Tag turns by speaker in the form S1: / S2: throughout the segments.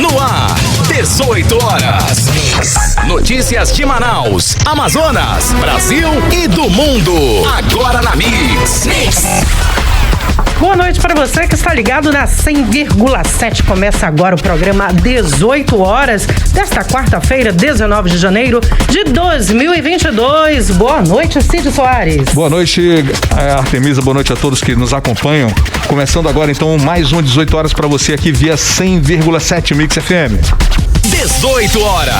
S1: No ar, 18 horas. Notícias de Manaus, Amazonas, Brasil e do mundo. Agora na Mix.
S2: Boa noite para você que está ligado na 100,7. Começa agora o programa 18 horas desta quarta-feira, 19 de janeiro de 2022. Boa noite, Cid Soares.
S3: Boa noite, Artemisa. Boa noite a todos que nos acompanham. Começando agora, então, mais um 18 horas para você aqui via 100,7 Mix FM.
S1: 18 horas.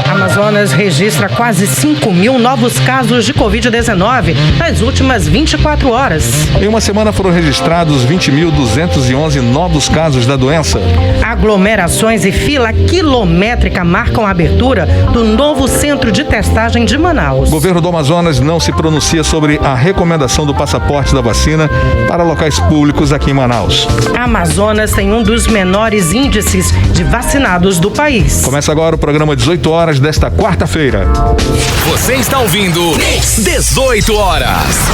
S2: Amazonas registra quase 5 mil novos casos de Covid-19 nas últimas 24 horas.
S3: Em uma semana foram registrados 20.211 novos casos da doença.
S2: Aglomerações e fila quilométrica marcam a abertura do novo centro de testagem de Manaus.
S3: O governo do Amazonas não se pronuncia sobre a recomendação do passaporte da vacina para locais públicos aqui em Manaus.
S2: Amazonas tem um dos menores índices de vacinados do país.
S3: Começa agora o programa 18 horas desta quarta-feira.
S1: Você está ouvindo 18 horas.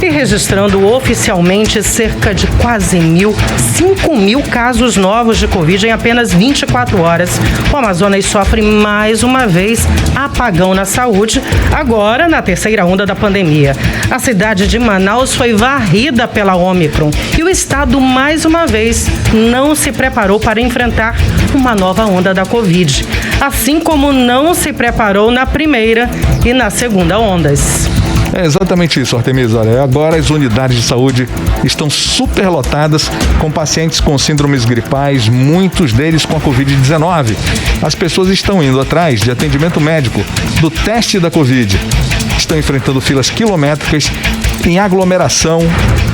S2: E registrando oficialmente cerca de quase 5 mil casos novos de Covid em apenas 24 horas. O Amazonas sofre mais uma vez apagão na saúde, agora na terceira onda da pandemia. A cidade de Manaus foi varrida pela Ômicron e o estado, mais uma vez, não se preparou para enfrentar uma nova onda da Covid, assim como não se preparou na primeira e na segunda ondas.
S3: É exatamente isso, Artemisa. Olha, agora as unidades de saúde estão superlotadas com pacientes com síndromes gripais, muitos deles com a Covid-19. As pessoas estão indo atrás de atendimento médico, do teste da Covid. Estão enfrentando filas quilométricas em aglomeração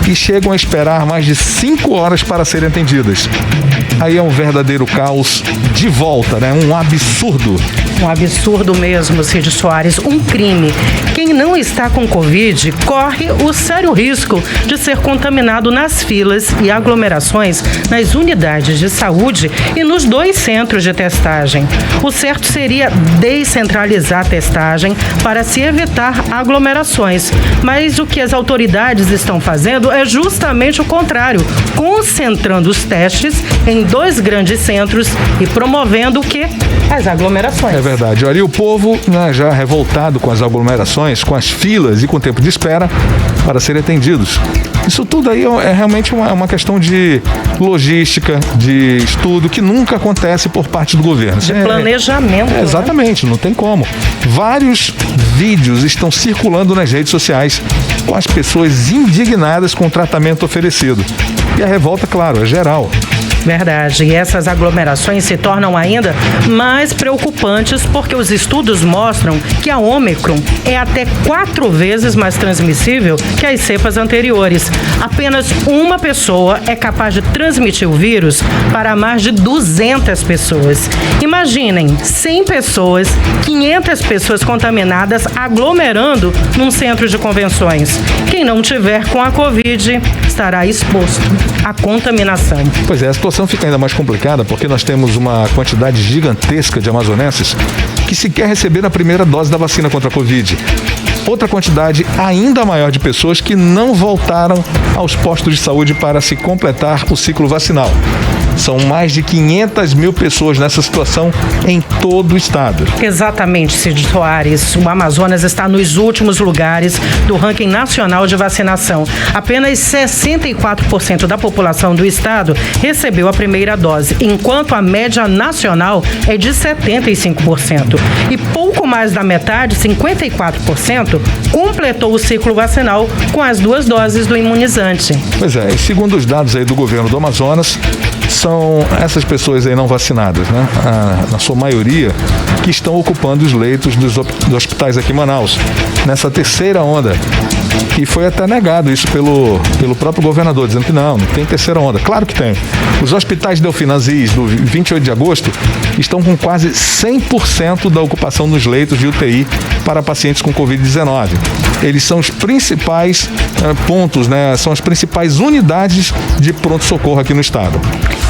S3: e chegam a esperar mais de 5 horas para serem atendidas. Aí é um verdadeiro caos de volta, né? Um absurdo.
S2: Um absurdo mesmo, Cid Soares, um crime. Quem não está com Covid corre o sério risco de ser contaminado nas filas e aglomerações nas unidades de saúde e nos 2 centros de testagem. O certo seria descentralizar a testagem para se evitar aglomerações, mas o que as autoridades estão fazendo é justamente o contrário, concentrando os testes em 2 grandes centros e promovendo o quê? As aglomerações.
S3: É verdade. Olha, e o povo, né, já revoltado com as aglomerações, com as filas e com o tempo de espera para serem atendidos. Isso tudo aí é realmente uma questão de logística, de estudo, que nunca acontece por parte do governo.
S2: De planejamento.
S3: Exatamente, não tem como. Vários vídeos estão circulando nas redes sociais com as pessoas indignadas com o tratamento oferecido. E a revolta, claro, é geral.
S2: Verdade. E essas aglomerações se tornam ainda mais preocupantes porque os estudos mostram que a Ômicron é até 4 vezes mais transmissível que as cepas anteriores. Apenas uma pessoa é capaz de transmitir o vírus para mais de 200 pessoas. Imaginem, 100 pessoas, 500 pessoas contaminadas aglomerando num centro de convenções. Quem não tiver com a Covid estará exposto à contaminação.
S3: Pois é, a situação fica ainda mais complicada porque nós temos uma quantidade gigantesca de amazonenses que sequer receberam a primeira dose da vacina contra a Covid. Outra quantidade ainda maior de pessoas que não voltaram aos postos de saúde para se completar o ciclo vacinal. São mais de 500 mil pessoas nessa situação em todo o estado.
S2: Exatamente, Cid Soares. O Amazonas está nos últimos lugares do ranking nacional de vacinação. Apenas 64% da população do estado recebeu a primeira dose, enquanto a média nacional é de 75%. E pouco mais da metade, 54%, completou o ciclo vacinal com as 2 doses do imunizante.
S3: Pois é, e segundo os dados aí do governo do Amazonas, são essas pessoas aí não vacinadas, né? Na sua maioria, que estão ocupando os leitos dos hospitais aqui em Manaus, nessa terceira onda. E foi até negado isso pelo próprio governador, dizendo que não tem terceira onda. Claro que tem. Os hospitais Delfim Aziz, do 28 de agosto, estão com quase 100% da ocupação nos leitos de UTI para pacientes com Covid-19. Eles são os principais pontos, né? São as principais unidades de pronto-socorro aqui no estado.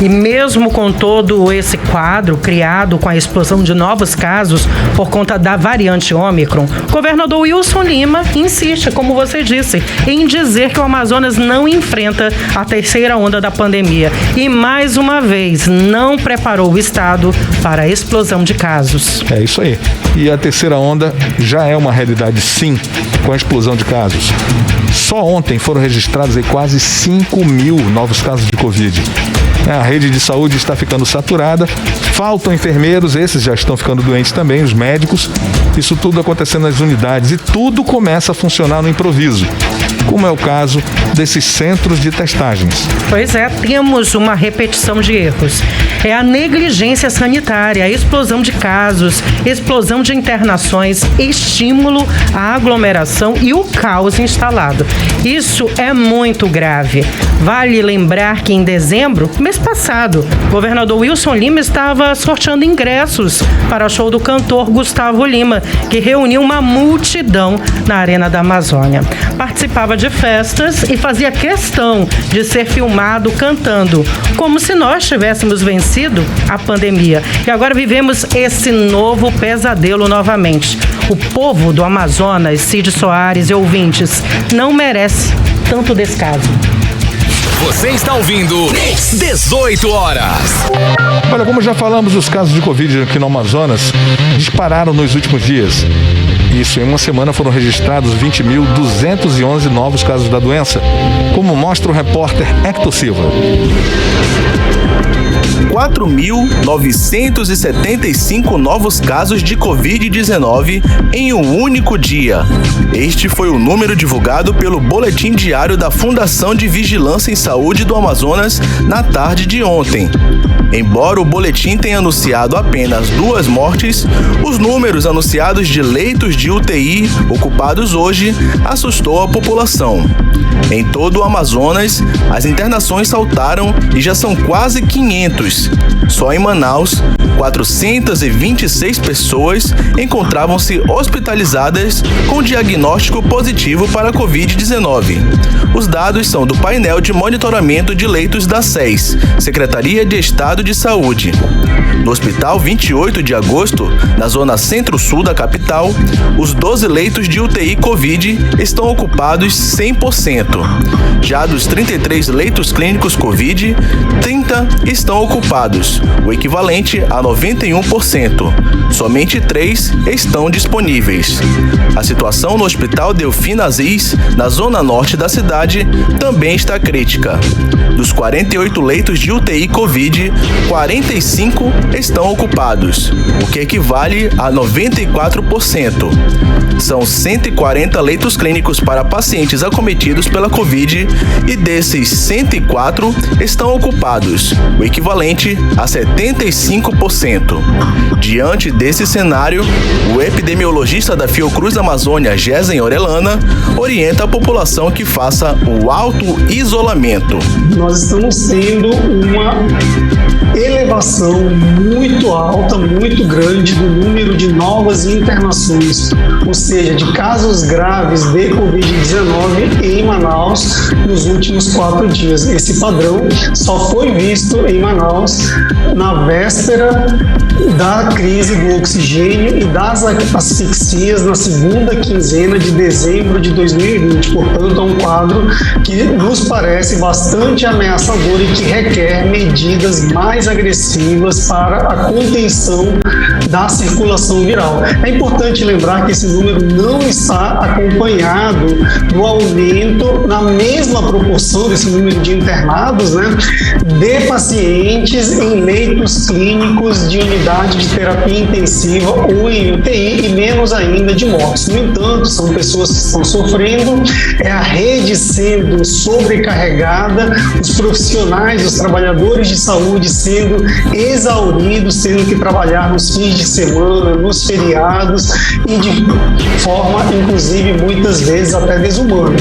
S2: E mesmo com todo esse quadro criado com a explosão de novos casos por conta da variante Ômicron, o governador Wilson Lima insiste, como você disse, em dizer que o Amazonas não enfrenta a terceira onda da pandemia e, mais uma vez, não preparou o estado para a explosão de casos.
S3: É isso aí. E a terceira onda já é uma realidade, sim, com a explosão de casos. Só ontem foram registrados aí quase 5 mil novos casos de Covid. A rede de saúde está ficando saturada, faltam enfermeiros, esses já estão ficando doentes também, os médicos. Isso tudo acontecendo nas unidades e tudo começa a funcionar no improviso, como é o caso desses centros de testagens.
S2: Pois é, temos uma repetição de erros. É a negligência sanitária, a explosão de casos, explosão de internações, estímulo à aglomeração e o caos instalado. Isso é muito grave. Vale lembrar que em dezembro, mês passado, o governador Wilson Lima estava sorteando ingressos para o show do cantor Gustavo Lima, que reuniu uma multidão na Arena da Amazônia. Participava de festas e fazia questão de ser filmado cantando, como se nós tivéssemos vencido a pandemia. E agora vivemos esse novo pesadelo novamente. O povo do Amazonas, Cid Soares e ouvintes, não merece tanto descaso.
S1: Você está ouvindo 18 horas.
S3: Olha, como já falamos, os casos de Covid aqui no Amazonas dispararam nos últimos dias. Isso, em uma semana foram registrados 20.211 novos casos da doença, como mostra o repórter Hector Silva.
S4: 4.975 novos casos de Covid-19 em um único dia. Este foi o número divulgado pelo Boletim Diário da Fundação de Vigilância em Saúde do Amazonas na tarde de ontem. Embora o boletim tenha anunciado apenas 2 mortes, os números anunciados de leitos de UTI ocupados hoje assustou a população. Em todo o Amazonas, as internações saltaram e já são quase 500. Só em Manaus, 426 pessoas encontravam-se hospitalizadas com diagnóstico positivo para a Covid-19. Os dados são do painel de monitoramento de leitos da SES, Secretaria de Estado de Saúde. No Hospital 28 de Agosto, na zona centro-sul da capital, os 12 leitos de UTI Covid estão ocupados 100%. Já dos 33 leitos clínicos Covid, 30 estão ocupados, o equivalente a 91%. Somente 3 estão disponíveis. A situação no Hospital Delfim Aziz, na zona norte da cidade, também está crítica. Dos 48 leitos de UTI Covid, 45 estão ocupados, o que equivale a 94%. São 140 leitos clínicos para pacientes acometidos pela Covid e desses 104 estão ocupados, o equivalente a 75%. Diante desse cenário, o epidemiologista da Fiocruz Amazônia, Gesen Orellana, orienta a população que faça o auto-isolamento.
S5: Nós estamos tendo uma elevação muito alta, muito grande do número de novas internações, ou seja, de casos graves de Covid-19 em Manaus nos últimos 4 dias. Esse padrão só foi visto em Manaus na véspera da crise do oxigênio e das asfixias na segunda quinzena de dezembro de 2020. Portanto, é um quadro que nos parece bastante ameaçador e que requer medidas mais agressivas para a contenção da circulação viral. É importante lembrar que esse número não está acompanhado do aumento na mesma proporção desse número de internados, de pacientes em leitos clínicos de unidade de terapia intensiva ou em UTI e menos ainda de mortes. No entanto, são pessoas que estão sofrendo, é a rede sendo sobrecarregada, os profissionais, os trabalhadores de saúde sendo sendo exauridos, tendo que trabalhar nos fins de semana, nos feriados e de forma, inclusive, muitas vezes até desumana.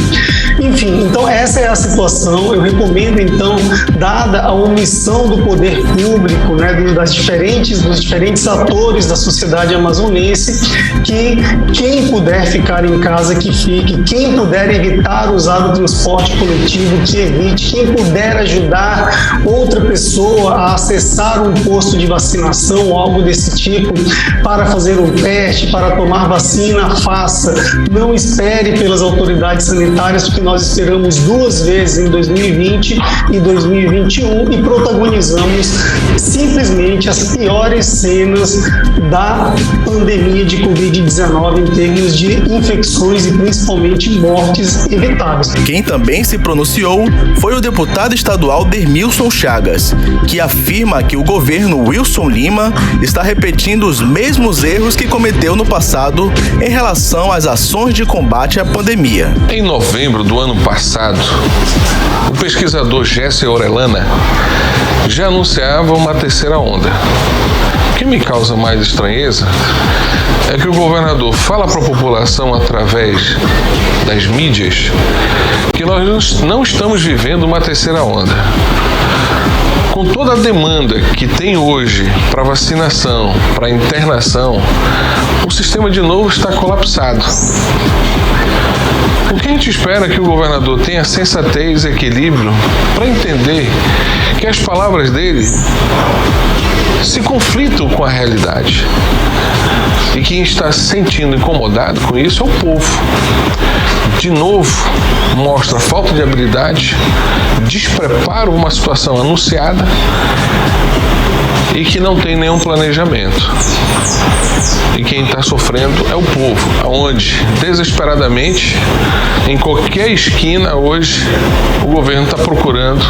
S5: Enfim, então essa é a situação. Eu recomendo, então, dada a omissão do poder público, né, dos diferentes atores da sociedade amazonense, que quem puder ficar em casa, que fique, quem puder evitar usar o transporte coletivo, que evite, quem puder ajudar outra pessoa a acessar um posto de vacinação ou algo desse tipo para fazer um teste, para tomar vacina, faça. Não espere pelas autoridades sanitárias, porque nós esperamos 2 vezes em 2020 e 2021 e protagonizamos simplesmente as piores cenas da pandemia de Covid-19 em termos de infecções e principalmente mortes evitáveis.
S4: Quem também se pronunciou foi o deputado estadual Dermilson Chagas, que afirma que o governo Wilson Lima está repetindo os mesmos erros que cometeu no passado em relação às ações de combate à pandemia.
S6: Em novembro do ano passado, o pesquisador Jesse Orellana já anunciava uma terceira onda. O que me causa mais estranheza é que o governador fala para a população através das mídias que nós não estamos vivendo uma terceira onda. Com toda a demanda que tem hoje para vacinação, para internação, o sistema de novo está colapsado. O que a gente espera é que o governador tenha sensatez e equilíbrio para entender que as palavras dele se conflitam com a realidade. E quem está se sentindo incomodado com isso é o povo. De novo, mostra falta de habilidade, despreparo uma situação anunciada e que não tem nenhum planejamento. E quem está sofrendo é o povo, onde, desesperadamente, em qualquer esquina hoje, o governo está procurando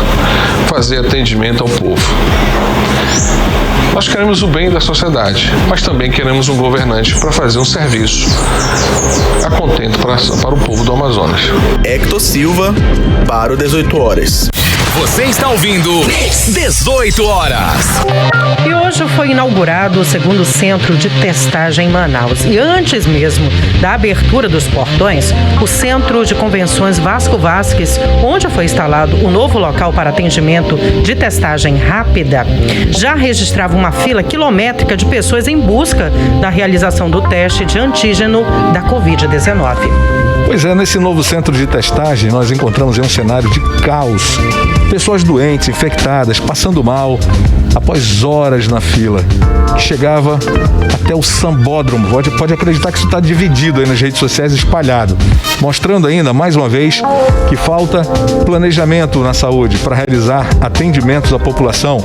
S6: fazer atendimento ao povo. Nós queremos o bem da sociedade, mas também queremos um governante para fazer um serviço a contento para o povo do Amazonas.
S4: Hector Silva, para o 18 Horas.
S1: Você está ouvindo 18 Horas.
S2: E hoje foi inaugurado o segundo centro de testagem em Manaus. E antes mesmo da abertura dos portões, o Centro de Convenções Vasco Vasques, onde foi instalado o novo local para atendimento de testagem rápida, já registrava uma fila quilométrica de pessoas em busca da realização do teste de antígeno da Covid-19.
S3: Pois é, nesse novo centro de testagem nós encontramos um cenário de caos. Pessoas doentes, infectadas, passando mal, após horas na fila, que chegava até o sambódromo. Pode acreditar que isso está dividido aí nas redes sociais, espalhado, mostrando ainda, mais uma vez, que falta planejamento na saúde para realizar atendimentos à população.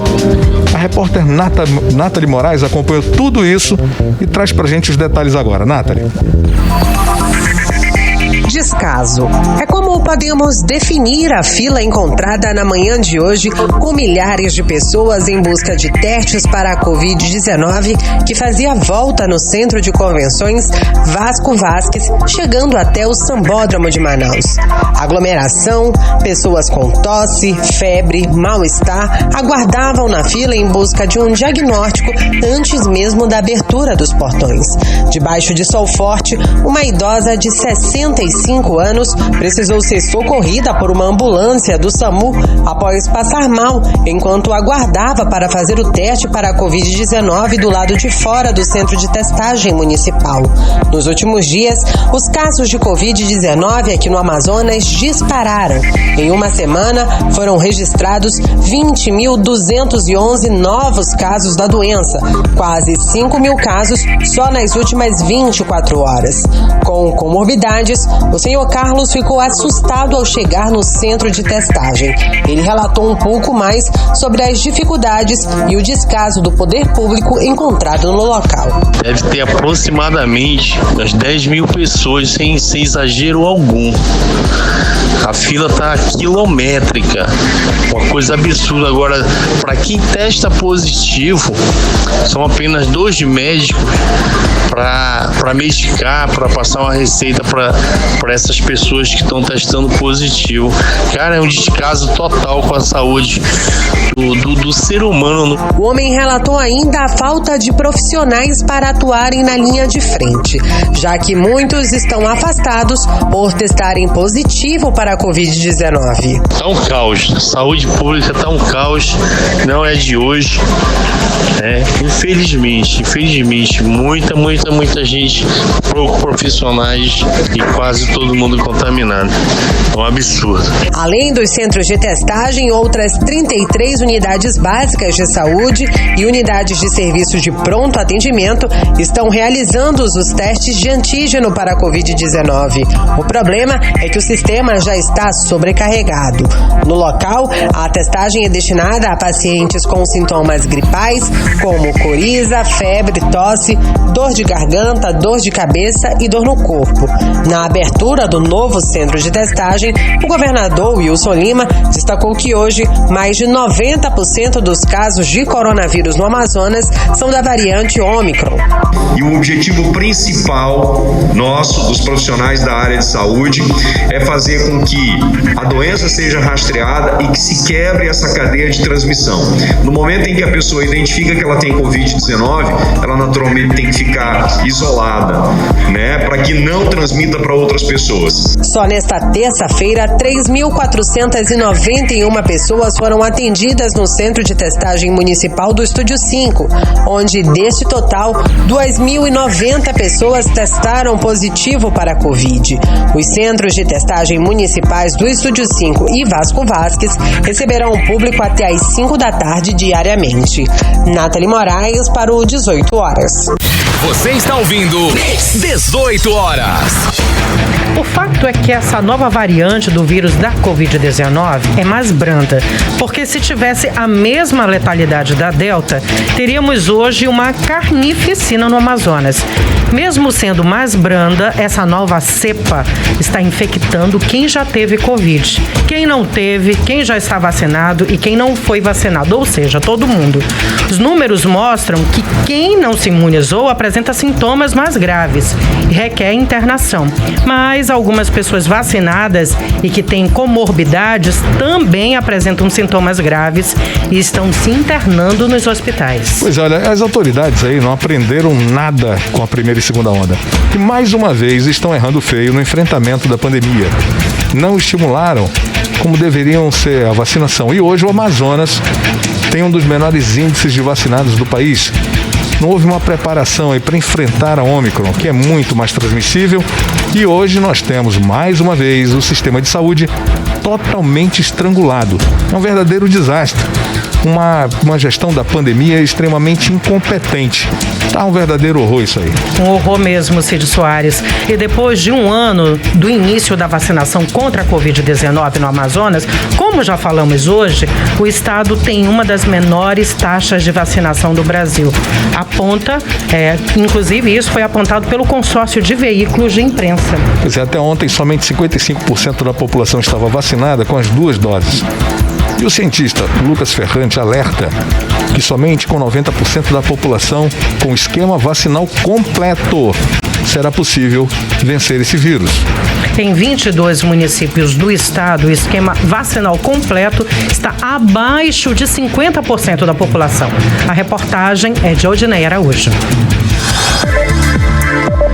S3: A repórter Nathalie Moraes acompanhou tudo isso e traz pra gente os detalhes agora. Nathalie.
S7: Descaso. É como podemos definir a fila encontrada na manhã de hoje, com milhares de pessoas em busca de testes para a Covid-19, que fazia volta no Centro de Convenções Vasco Vasques, chegando até o Sambódromo de Manaus. Aglomeração, pessoas com tosse, febre, mal-estar, aguardavam na fila em busca de um diagnóstico antes mesmo da abertura dos portões. Debaixo de sol forte, uma idosa de 65 anos precisou ser socorrida por uma ambulância do SAMU após passar mal, enquanto aguardava para fazer o teste para a Covid-19 do lado de fora do centro de testagem municipal. Nos últimos dias, os casos de Covid-19 aqui no Amazonas dispararam. Em uma semana, foram registrados 20.211 novos casos da doença, quase 5.000 casos só nas últimas 24 horas. Com comorbidades, o senhor Carlos ficou assustado ao chegar no centro de testagem. Ele relatou um pouco mais sobre as dificuldades e o descaso do poder público encontrado no local.
S8: Deve ter aproximadamente umas 10.000 pessoas, sem exagero algum. A fila tá quilométrica, uma coisa absurda. Agora, para quem testa positivo, são apenas 2 médicos para medicar, para passar uma receita para essas pessoas que estão testando positivo. Cara, é um descaso total com a saúde do ser humano.
S7: O homem relatou ainda a falta de profissionais para atuarem na linha de frente, já que muitos estão afastados por testarem positivo para a Covid-19.
S8: Tá um caos, saúde pública tá um caos, não é de hoje. Infelizmente, muita gente, poucos profissionais e quase todo mundo contaminado. É um absurdo.
S7: Além dos centros de testagem, outras 33 unidades básicas de saúde e unidades de serviço de pronto atendimento estão realizando os testes de antígeno para a Covid-19. O problema é que o sistema já está sobrecarregado. No local, a testagem é destinada a pacientes com sintomas gripais, como coriza, febre, tosse, dor de garganta, dor de cabeça e dor no corpo. Na abertura do novo centro de testagem, o governador Wilson Lima destacou que hoje mais de 90% dos casos de coronavírus no Amazonas são da variante Ômicron.
S9: E o objetivo principal nosso, dos profissionais da área de saúde, é fazer com que a doença seja rastreada e que se quebre essa cadeia de transmissão. No momento em que a pessoa identifica que ela tem Covid-19, ela naturalmente tem que ficar isolada, para que não transmita para outras pessoas.
S7: Só nesta terça-feira, 3.491 pessoas foram atendidas no Centro de Testagem Municipal do Estúdio 5, onde, deste total, 2.090 pessoas testaram positivo para a Covid. Os centros de testagem municipais do Estúdio 5 e Vasco Vasques receberão o público até às 5 da tarde diariamente. Nathalie Moraes para o 18 horas.
S1: Você está ouvindo 18 horas.
S2: O fato é que essa nova variante do vírus da Covid-19 é mais branda, porque se tivesse a mesma letalidade da Delta, teríamos hoje uma carnificina no Amazonas. Mesmo sendo mais branda, essa nova cepa está infectando quem já teve Covid, quem não teve, quem já está vacinado e quem não foi vacinado, ou seja, todo mundo. Os números mostram que quem não se imunizou apresenta sintomas mais graves e requer internação. Mas algumas pessoas vacinadas e que têm comorbidades também apresentam sintomas graves e estão se internando nos hospitais.
S3: Pois olha, as autoridades aí não aprenderam nada com a primeira e segunda onda. E mais uma vez estão errando feio no enfrentamento da pandemia. Não estimularam como deveriam ser a vacinação. E hoje o Amazonas tem um dos menores índices de vacinados do país. Não houve uma preparação aí para enfrentar a Ômicron, que é muito mais transmissível. E hoje nós temos, mais uma vez, o sistema de saúde totalmente estrangulado. É um verdadeiro desastre. Uma gestão da pandemia extremamente incompetente. Tá um verdadeiro horror isso aí.
S2: Um horror mesmo, Cid Soares. E depois de um ano do início da vacinação contra a Covid-19 no Amazonas, como já falamos hoje, o estado tem uma das menores taxas de vacinação do Brasil. Inclusive isso foi apontado pelo consórcio de veículos de imprensa.
S3: Pois é, até ontem somente 55% da população estava vacinada com as 2 doses. E o cientista Lucas Ferrante alerta que somente com 90% da população com esquema vacinal completo será possível vencer esse vírus.
S2: Em 22 municípios do estado, o esquema vacinal completo está abaixo de 50% da população. A reportagem é de Odinei Araújo.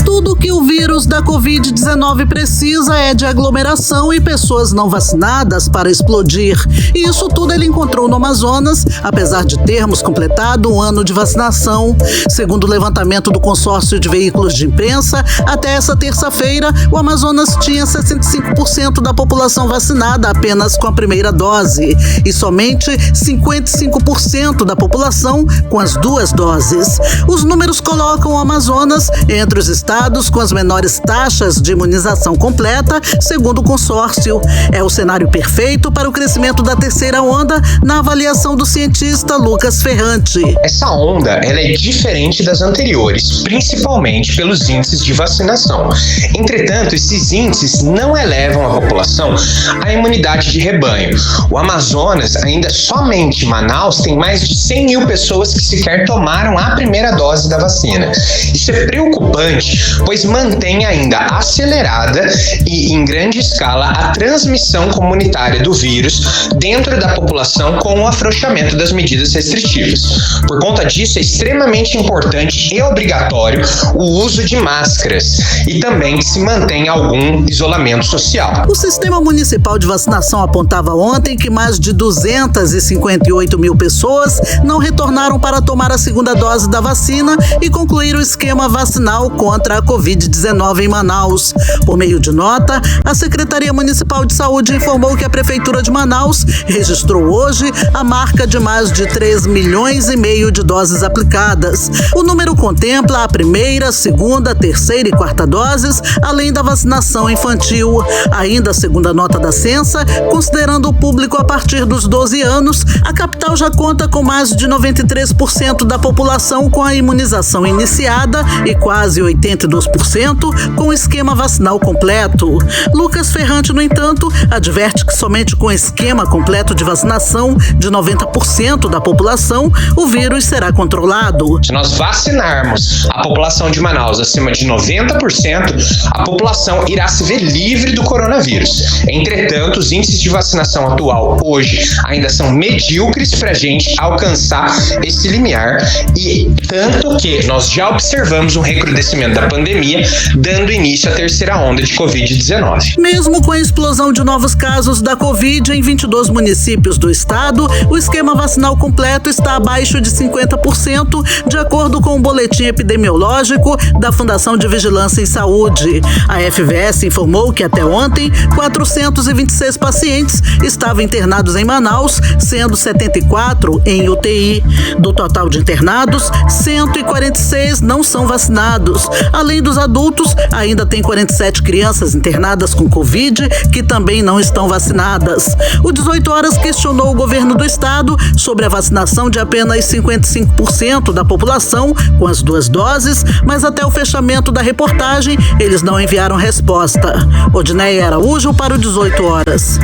S10: Tudo que o vírus da Covid-19 precisa é de aglomeração e pessoas não vacinadas para explodir. E isso tudo ele encontrou no Amazonas, apesar de termos completado um ano de vacinação. Segundo o levantamento do consórcio de veículos de imprensa, até essa terça-feira, o Amazonas tinha 65% da população vacinada apenas com a primeira dose e somente 55% da população com as 2 doses. Os números colocam o Amazonas entre os estados estados com as menores taxas de imunização completa, segundo o consórcio. É o cenário perfeito para o crescimento da terceira onda, na avaliação do cientista Lucas Ferrante.
S11: Essa onda ela é diferente das anteriores, principalmente pelos índices de vacinação. Entretanto, esses índices não elevam a população à imunidade de rebanho. O Amazonas, ainda somente Manaus, tem mais de 100 mil pessoas que sequer tomaram a primeira dose da vacina. Isso é preocupante, pois mantém ainda acelerada e em grande escala a transmissão comunitária do vírus dentro da população com o afrouxamento das medidas restritivas. Por conta disso, é extremamente importante e obrigatório o uso de máscaras e também que se mantenha algum isolamento social.
S10: O Sistema Municipal de Vacinação apontava ontem que mais de 258 mil pessoas não retornaram para tomar a segunda dose da vacina e concluir o esquema vacinal contra a Covid-19 em Manaus. Por meio de nota, a Secretaria Municipal de Saúde informou que a Prefeitura de Manaus registrou hoje a marca de mais de 3,5 milhões de doses aplicadas. O número contempla a primeira, segunda, terceira e quarta doses, além da vacinação infantil. Ainda segundo a nota da Censa, considerando o público a partir dos 12 anos, a capital já conta com mais de 93% da população com a imunização iniciada e quase 82% com o esquema vacinal completo. Lucas Ferrante, no entanto, adverte que somente com esquema completo de vacinação de 90% da população, o vírus será controlado.
S11: Se nós vacinarmos a população de Manaus acima de 90%, a população irá se ver livre do coronavírus. Entretanto, os índices de vacinação atual hoje ainda são medíocres para a gente alcançar esse limiar, e tanto que nós já observamos um recrudescimento da pandemia, dando início à terceira onda de Covid-19.
S10: Mesmo com a explosão de novos casos da Covid em 22 municípios do estado, o esquema vacinal completo está abaixo de 50%, de acordo com o boletim epidemiológico da Fundação de Vigilância em Saúde. A FVS informou que até ontem, 426 pacientes estavam internados em Manaus, sendo 74 em UTI. Do total de internados, 146 não são vacinados. Além dos adultos, ainda tem 47 crianças internadas com Covid que também não estão vacinadas. O 18 Horas questionou o governo do estado sobre a vacinação de apenas 55% da população com as 2 doses, mas até o fechamento da reportagem, eles não enviaram resposta. Odneia Araújo para o 18 Horas.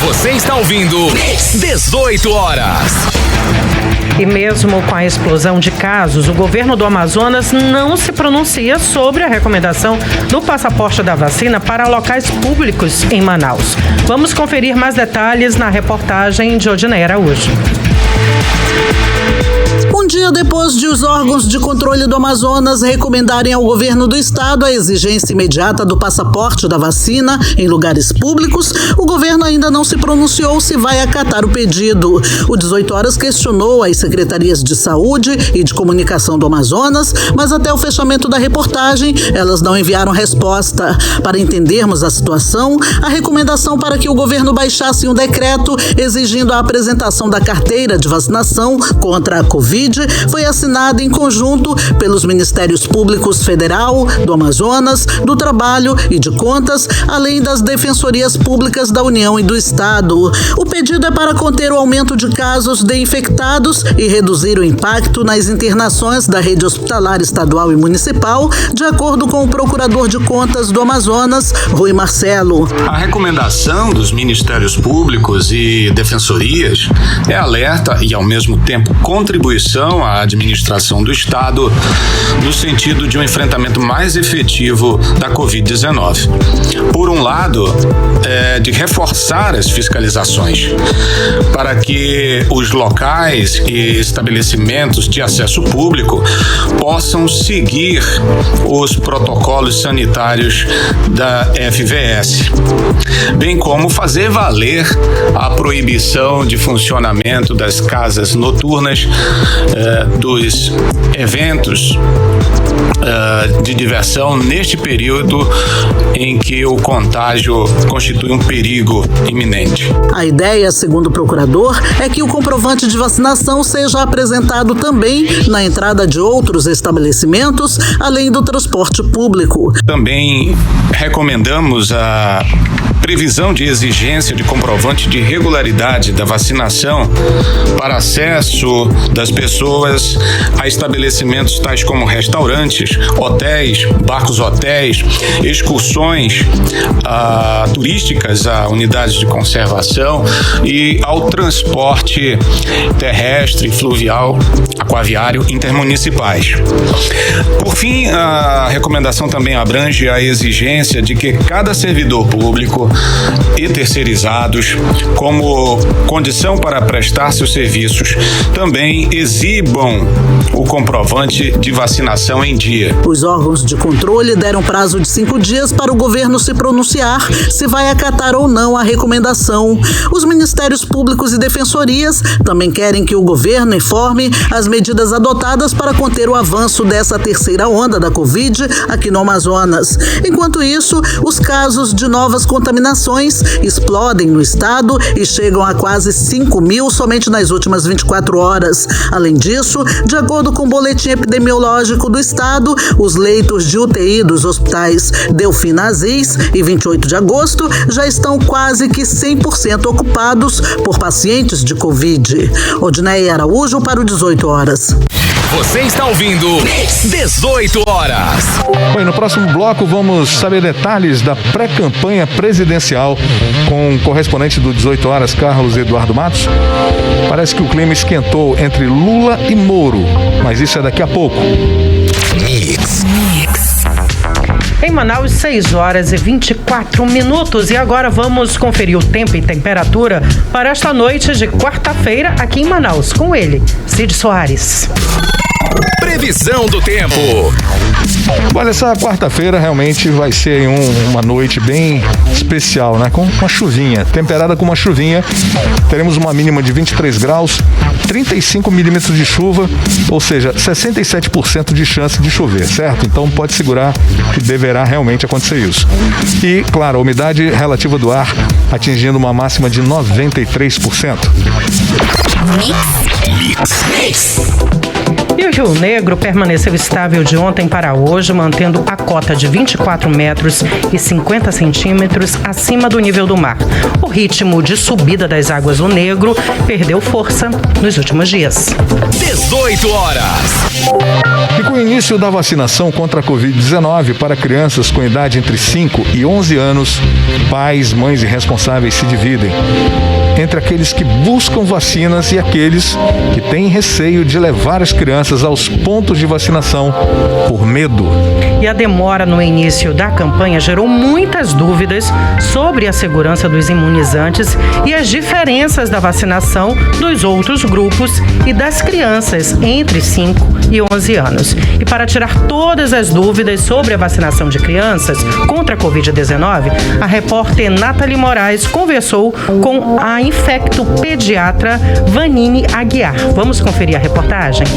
S1: Você está ouvindo 18 Horas.
S2: E mesmo com a explosão de casos, o governo do Amazonas não se pronuncia sobre a recomendação do passaporte da vacina para locais públicos em Manaus. Vamos conferir mais detalhes na reportagem de Odneia Araújo.
S10: Um dia depois de os órgãos de controle do Amazonas recomendarem ao governo do estado a exigência imediata do passaporte da vacina em lugares públicos, o governo ainda não se pronunciou se vai acatar o pedido. O 18 Horas questionou as secretarias de saúde e de comunicação do Amazonas, mas até o fechamento da reportagem, elas não enviaram resposta. Para entendermos a situação, a recomendação para que o governo baixasse um decreto exigindo a apresentação da carteira de vacinação contra a Covid foi assinada em conjunto pelos Ministérios Públicos Federal, do Amazonas, do Trabalho e de Contas, além das Defensorias Públicas da União e do Estado. O pedido é para conter o aumento de casos de infectados e reduzir o impacto nas internações da rede hospitalar estadual e municipal, de acordo com o Procurador de Contas do Amazonas, Rui Marcelo.
S12: A recomendação dos Ministérios Públicos e Defensorias é alerta e, ao mesmo tempo, contribuição à administração do Estado no sentido de um enfrentamento mais efetivo da Covid-19. Por um lado, de reforçar as fiscalizações para que os locais e estabelecimentos de acesso público possam seguir os protocolos sanitários da FVS, bem como fazer valer a proibição de funcionamento das casas noturnas dos eventos de diversão neste período em que o contágio constitui um perigo iminente.
S10: A ideia, segundo o procurador, é que o comprovante de vacinação seja apresentado também na entrada de outros estabelecimentos, além do transporte público.
S12: Também recomendamos a previsão de exigência de comprovante de regularidade da vacinação para acesso das pessoas a estabelecimentos tais como restaurantes, hotéis, barcos-hotéis, excursões turísticas a unidades de conservação e ao transporte terrestre, fluvial, aquaviário intermunicipais. Por fim, a recomendação também abrange a exigência de que cada servidor público e terceirizados, como condição para prestar seus serviços, também exibam o comprovante de vacinação em dia.
S10: Os órgãos de controle deram prazo de 5 dias para o governo se pronunciar se vai acatar ou não a recomendação. Os ministérios públicos e defensorias também querem que o governo informe as medidas adotadas para conter o avanço dessa terceira onda da Covid aqui no Amazonas. Enquanto isso, os casos de novas contaminações explodem no estado e chegam a quase 5.000 somente nas últimas 24 horas. Além disso, de acordo com o boletim epidemiológico do estado, os leitos de UTI dos hospitais Delfina Aziz e 28 de agosto já estão quase que 100% ocupados por pacientes de Covid. Odneia Araújo para o 18 horas.
S1: Você está ouvindo 18 horas.
S3: Bem, no próximo bloco vamos saber detalhes da pré-campanha presidencial com o correspondente do 18 horas, Carlos Eduardo Matos. Parece que o clima esquentou entre Lula e Moro, mas isso é daqui a pouco.
S1: Mix.
S2: Em Manaus, 6 horas e 24 minutos. E agora vamos conferir o tempo e temperatura para esta noite de quarta-feira aqui em Manaus. Com ele, Cid Soares.
S1: Previsão do tempo.
S3: Olha, essa quarta-feira realmente vai ser uma noite bem especial, né? Com uma chuvinha, temperada com uma chuvinha. Teremos uma mínima de 23 graus, 35 milímetros de chuva, ou seja, 67% de chance de chover, certo? Então pode segurar que deverá realmente acontecer isso. E, claro, a umidade relativa do ar atingindo uma máxima de 93%.
S1: Mix.
S2: E o Rio Negro permaneceu estável de ontem para hoje, mantendo a cota de 24 metros e 50 centímetros acima do nível do mar. O ritmo de subida das águas do Negro perdeu força nos últimos dias.
S1: 18 horas.
S3: E com o início da vacinação contra a Covid-19 para crianças com idade entre 5 e 11 anos, pais, mães e responsáveis se dividem entre aqueles que buscam vacinas e aqueles que têm receio de levar as crianças aos pontos de vacinação por medo.
S2: E a demora no início da campanha gerou muitas dúvidas sobre a segurança dos imunizantes e as diferenças da vacinação dos outros grupos e das crianças entre 5 e 11 anos. E para tirar todas as dúvidas sobre a vacinação de crianças contra a Covid-19, a repórter Nathalie Moraes conversou com a infectopediatra Vanine Aguiar. Vamos conferir a reportagem?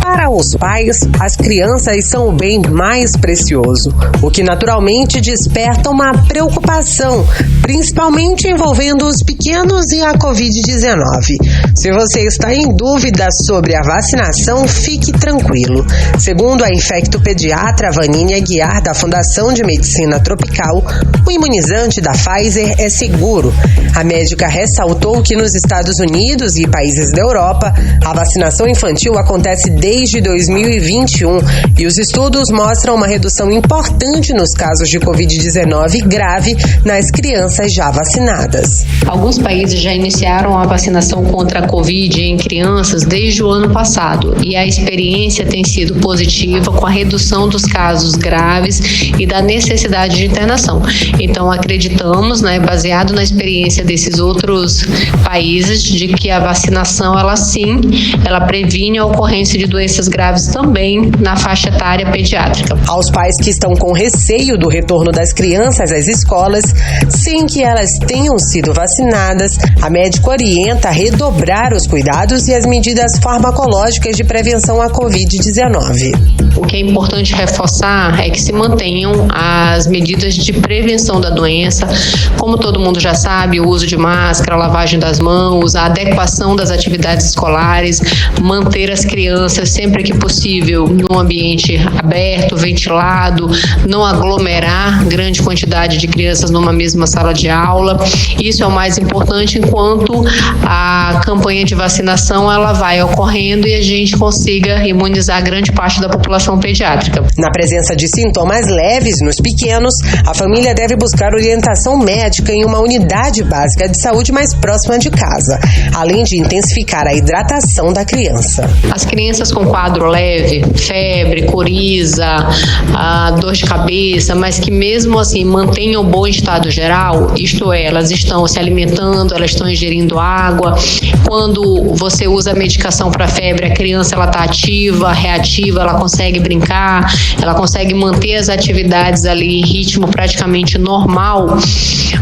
S7: Para os pais, as crianças são o bem mais precioso, o que naturalmente desperta uma preocupação, principalmente envolvendo os pequenos e a Covid-19. Se você está em dúvida sobre a vacinação, fique tranquilo. Segundo a infectopediatra Vanine Aguiar, da Fundação de Medicina Tropical, o imunizante da Pfizer é seguro. A médica ressaltou que nos Estados Unidos e países da Europa, a vacinação infantil acontece desde 2021 e os estudos mostram uma redução importante nos casos de Covid-19 grave nas crianças já vacinadas.
S13: Alguns países já iniciaram a vacinação contra a Covid em crianças desde o ano passado e a experiência tem sido positiva com a redução dos casos graves e da necessidade de internação. Então acreditamos, baseado na experiência desses outros países, de que a vacinação ela previne a ocorrência de doenças doenças graves também na faixa etária pediátrica.
S7: Aos pais que estão com receio do retorno das crianças às escolas, sem que elas tenham sido vacinadas, a médica orienta a redobrar os cuidados e as medidas farmacológicas de prevenção à Covid-19.
S13: O que é importante reforçar é que se mantenham as medidas de prevenção da doença, como todo mundo já sabe, o uso de máscara, a lavagem das mãos, a adequação das atividades escolares, manter as crianças sempre que possível num ambiente aberto, ventilado, não aglomerar grande quantidade de crianças numa mesma sala de aula. Isso é o mais importante enquanto a campanha de vacinação ela vai ocorrendo e a gente consiga imunizar grande parte da população pediátrica.
S7: Na presença de sintomas leves nos pequenos, a família deve buscar orientação médica em uma unidade básica de saúde mais próxima de casa, além de intensificar a hidratação da criança.
S13: As crianças com quadro leve, febre, coriza, dor de cabeça, mas que mesmo assim mantenham um bom estado geral, isto é, elas estão se alimentando, elas estão ingerindo água. Quando você usa a medicação para febre, a criança ela está ativa, reativa, ela consegue brincar, ela consegue manter as atividades ali em ritmo praticamente normal.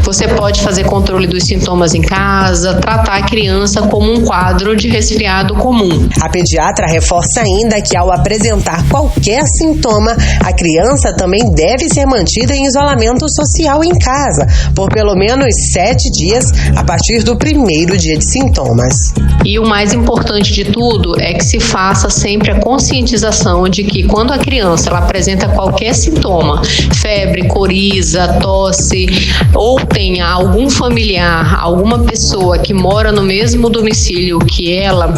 S13: Você pode fazer controle dos sintomas em casa, tratar a criança como um quadro de resfriado comum.
S7: A pediatra reforça ainda que ao apresentar qualquer sintoma, a criança também deve ser mantida em isolamento social em casa, por pelo menos 7 dias a partir do primeiro dia de sintomas.
S13: E o mais importante de tudo é que se faça sempre a conscientização de que quando a criança ela apresenta qualquer sintoma, febre, coriza, tosse, ou tenha algum familiar, alguma pessoa que mora no mesmo domicílio que ela,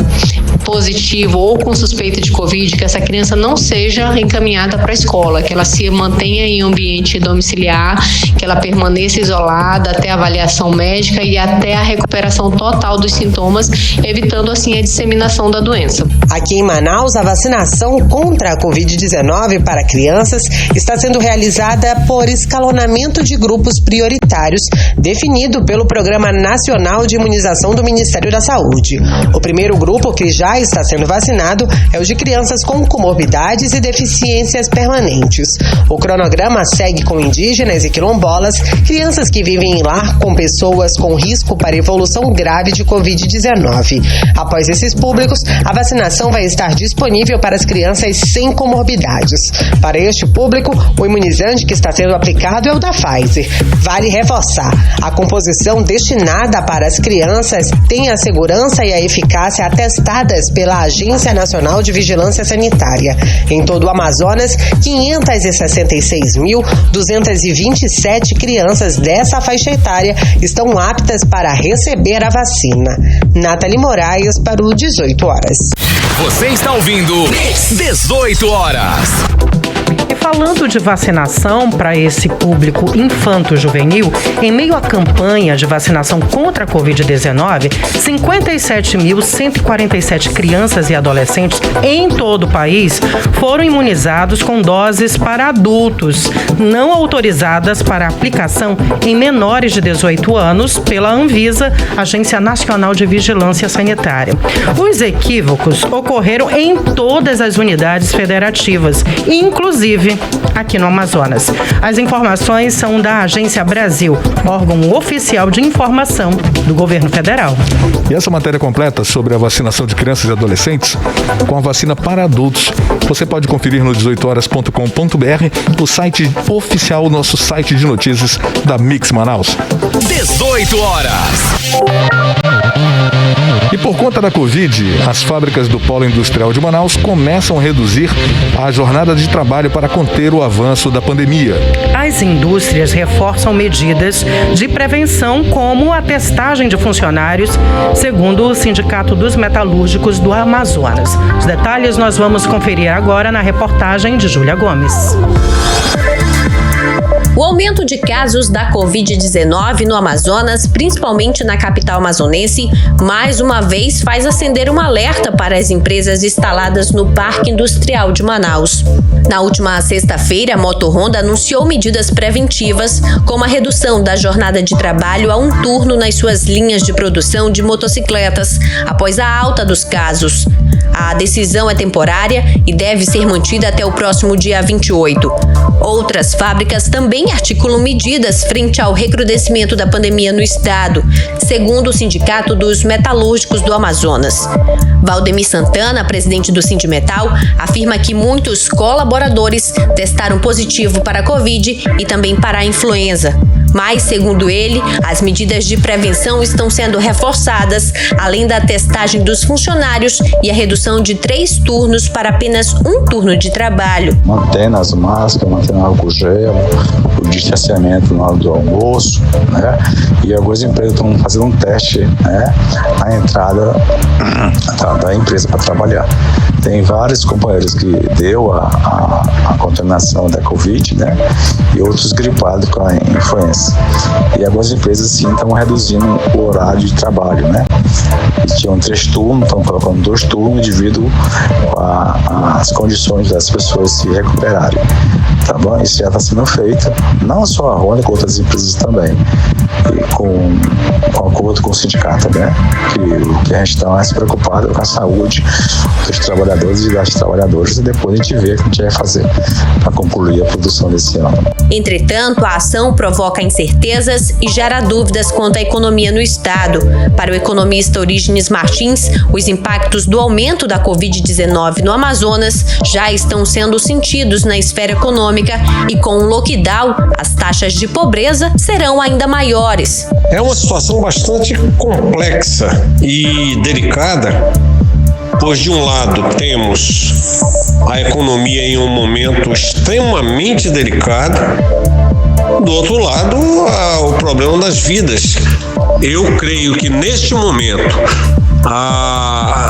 S13: positivo ou com suspeita de Covid, que essa criança não seja encaminhada para a escola, que ela se mantenha em ambiente domiciliar, que ela permaneça isolada até a avaliação médica e até a recuperação total dos sintomas, evitando assim a disseminação da doença.
S7: Aqui em Manaus, a vacinação contra a Covid-19 para crianças está sendo realizada por escalonamento de grupos prioritários, definido pelo Programa Nacional de Imunização do Ministério da Saúde. O primeiro grupo que já está sendo vacinado é o de crianças com comorbidades e deficiências permanentes. O cronograma segue com indígenas e quilombolas, crianças que vivem em lar com pessoas com risco para evolução grave de Covid-19. Após esses públicos, a vacinação vai estar disponível para as crianças sem comorbidades. Para este público, o imunizante que está sendo aplicado é o da Pfizer. Vale reforçar, a composição destinada para as crianças tem a segurança e a eficácia atestadas pela Agência Nacional de Vigilância Sanitária. Em todo o Amazonas, 566.227 crianças dessa faixa etária estão aptas para receber a vacina. Nathalie Moraes para o 18 horas.
S1: Você está ouvindo 18 horas.
S2: E falando de vacinação para esse público infanto-juvenil, em meio à campanha de vacinação contra a Covid-19, 57.147 crianças e adolescentes em todo o país foram imunizados com doses para adultos, não autorizadas para aplicação em menores de 18 anos pela Anvisa, Agência Nacional de Vigilância Sanitária. Os equívocos ocorreram em todas as unidades federativas, inclusive aqui no Amazonas. As informações são da Agência Brasil, órgão oficial de informação do governo federal.
S3: E essa matéria completa sobre a vacinação de crianças e adolescentes com a vacina para adultos, você pode conferir no 18horas.com.br, o site oficial, nosso site de notícias da Mix Manaus.
S1: 18 horas.
S3: E por conta da Covid, as fábricas do Polo Industrial de Manaus começam a reduzir a jornada de trabalho para conter o avanço da pandemia.
S2: As indústrias reforçam medidas de prevenção, como a testagem de funcionários, segundo o Sindicato dos Metalúrgicos do Amazonas. Os detalhes nós vamos conferir agora na reportagem de Júlia Gomes.
S14: O aumento de casos da Covid-19 no Amazonas, principalmente na capital amazonense, mais uma vez faz acender um alerta para as empresas instaladas no Parque Industrial de Manaus. Na última sexta-feira, a Moto Honda anunciou medidas preventivas, como a redução da jornada de trabalho a um turno nas suas linhas de produção de motocicletas, após a alta dos casos. A decisão é temporária e deve ser mantida até o próximo dia 28. Outras fábricas também articulam medidas frente ao recrudescimento da pandemia no estado, segundo o Sindicato dos Metalúrgicos do Amazonas. Valdemir Santana, presidente do Sindimetal, afirma que muitos colaboradores testaram positivo para a Covid e também para a influenza. Mas, segundo ele, as medidas de prevenção estão sendo reforçadas, além da testagem dos funcionários e a redução de 3 turnos para apenas 1 turno de trabalho.
S15: Mantendo as máscaras, mantendo álcool gel, o distanciamento na hora do almoço, né? E algumas empresas estão fazendo um teste, né, na entrada da empresa para trabalhar. Tem vários companheiros que deu a contaminação da Covid, né? E outros gripados com a influenza. E algumas empresas, sim, estão reduzindo o horário de trabalho, né? E tinham 3 turnos, estão colocando 2 turnos devido às condições das pessoas se recuperarem. Tá bom? Isso já está sendo feito, não só a Honda, com outras empresas também. E com acordo com o sindicato, né? Que a gente está mais preocupado com a saúde dos trabalhadores e das trabalhadoras, e depois a gente vê o que a gente vai fazer para concluir a produção desse ano.
S14: Entretanto, a ação provoca incertezas e gera dúvidas quanto à economia no estado. Para o economista Orígenes Martins, os impactos do aumento da Covid-19 no Amazonas já estão sendo sentidos na esfera econômica e com o lockdown, as taxas de pobreza serão ainda maiores.
S16: É uma situação bastante complexa e delicada, pois de um lado temos a economia em um momento extremamente delicado, do outro lado o problema das vidas. Eu creio que neste momento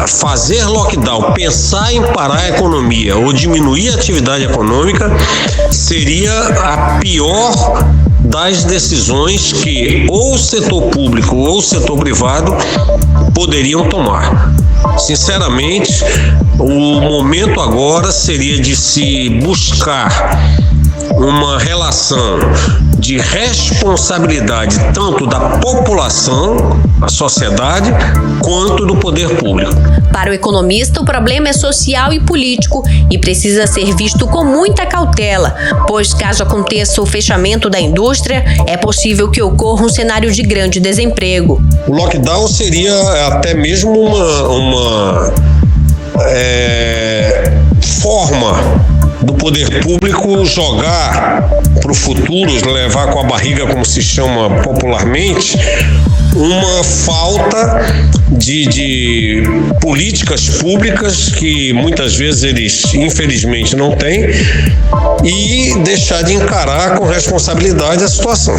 S16: fazer lockdown, pensar em parar a economia ou diminuir a atividade econômica seria a pior das decisões que ou o setor público ou o setor privado poderiam tomar. Sinceramente, o momento agora seria de se buscar uma relação de responsabilidade tanto da população, a sociedade, quanto do poder público.
S14: Para o economista, o problema é social e político e precisa ser visto com muita cautela, pois caso aconteça o fechamento da indústria, é possível que ocorra um cenário de grande desemprego.
S16: O lockdown seria até mesmo uma forma do poder público jogar para o futuro, levar com a barriga, como se chama popularmente, uma falta de políticas públicas que muitas vezes eles infelizmente não têm, e deixar de encarar com responsabilidade a situação,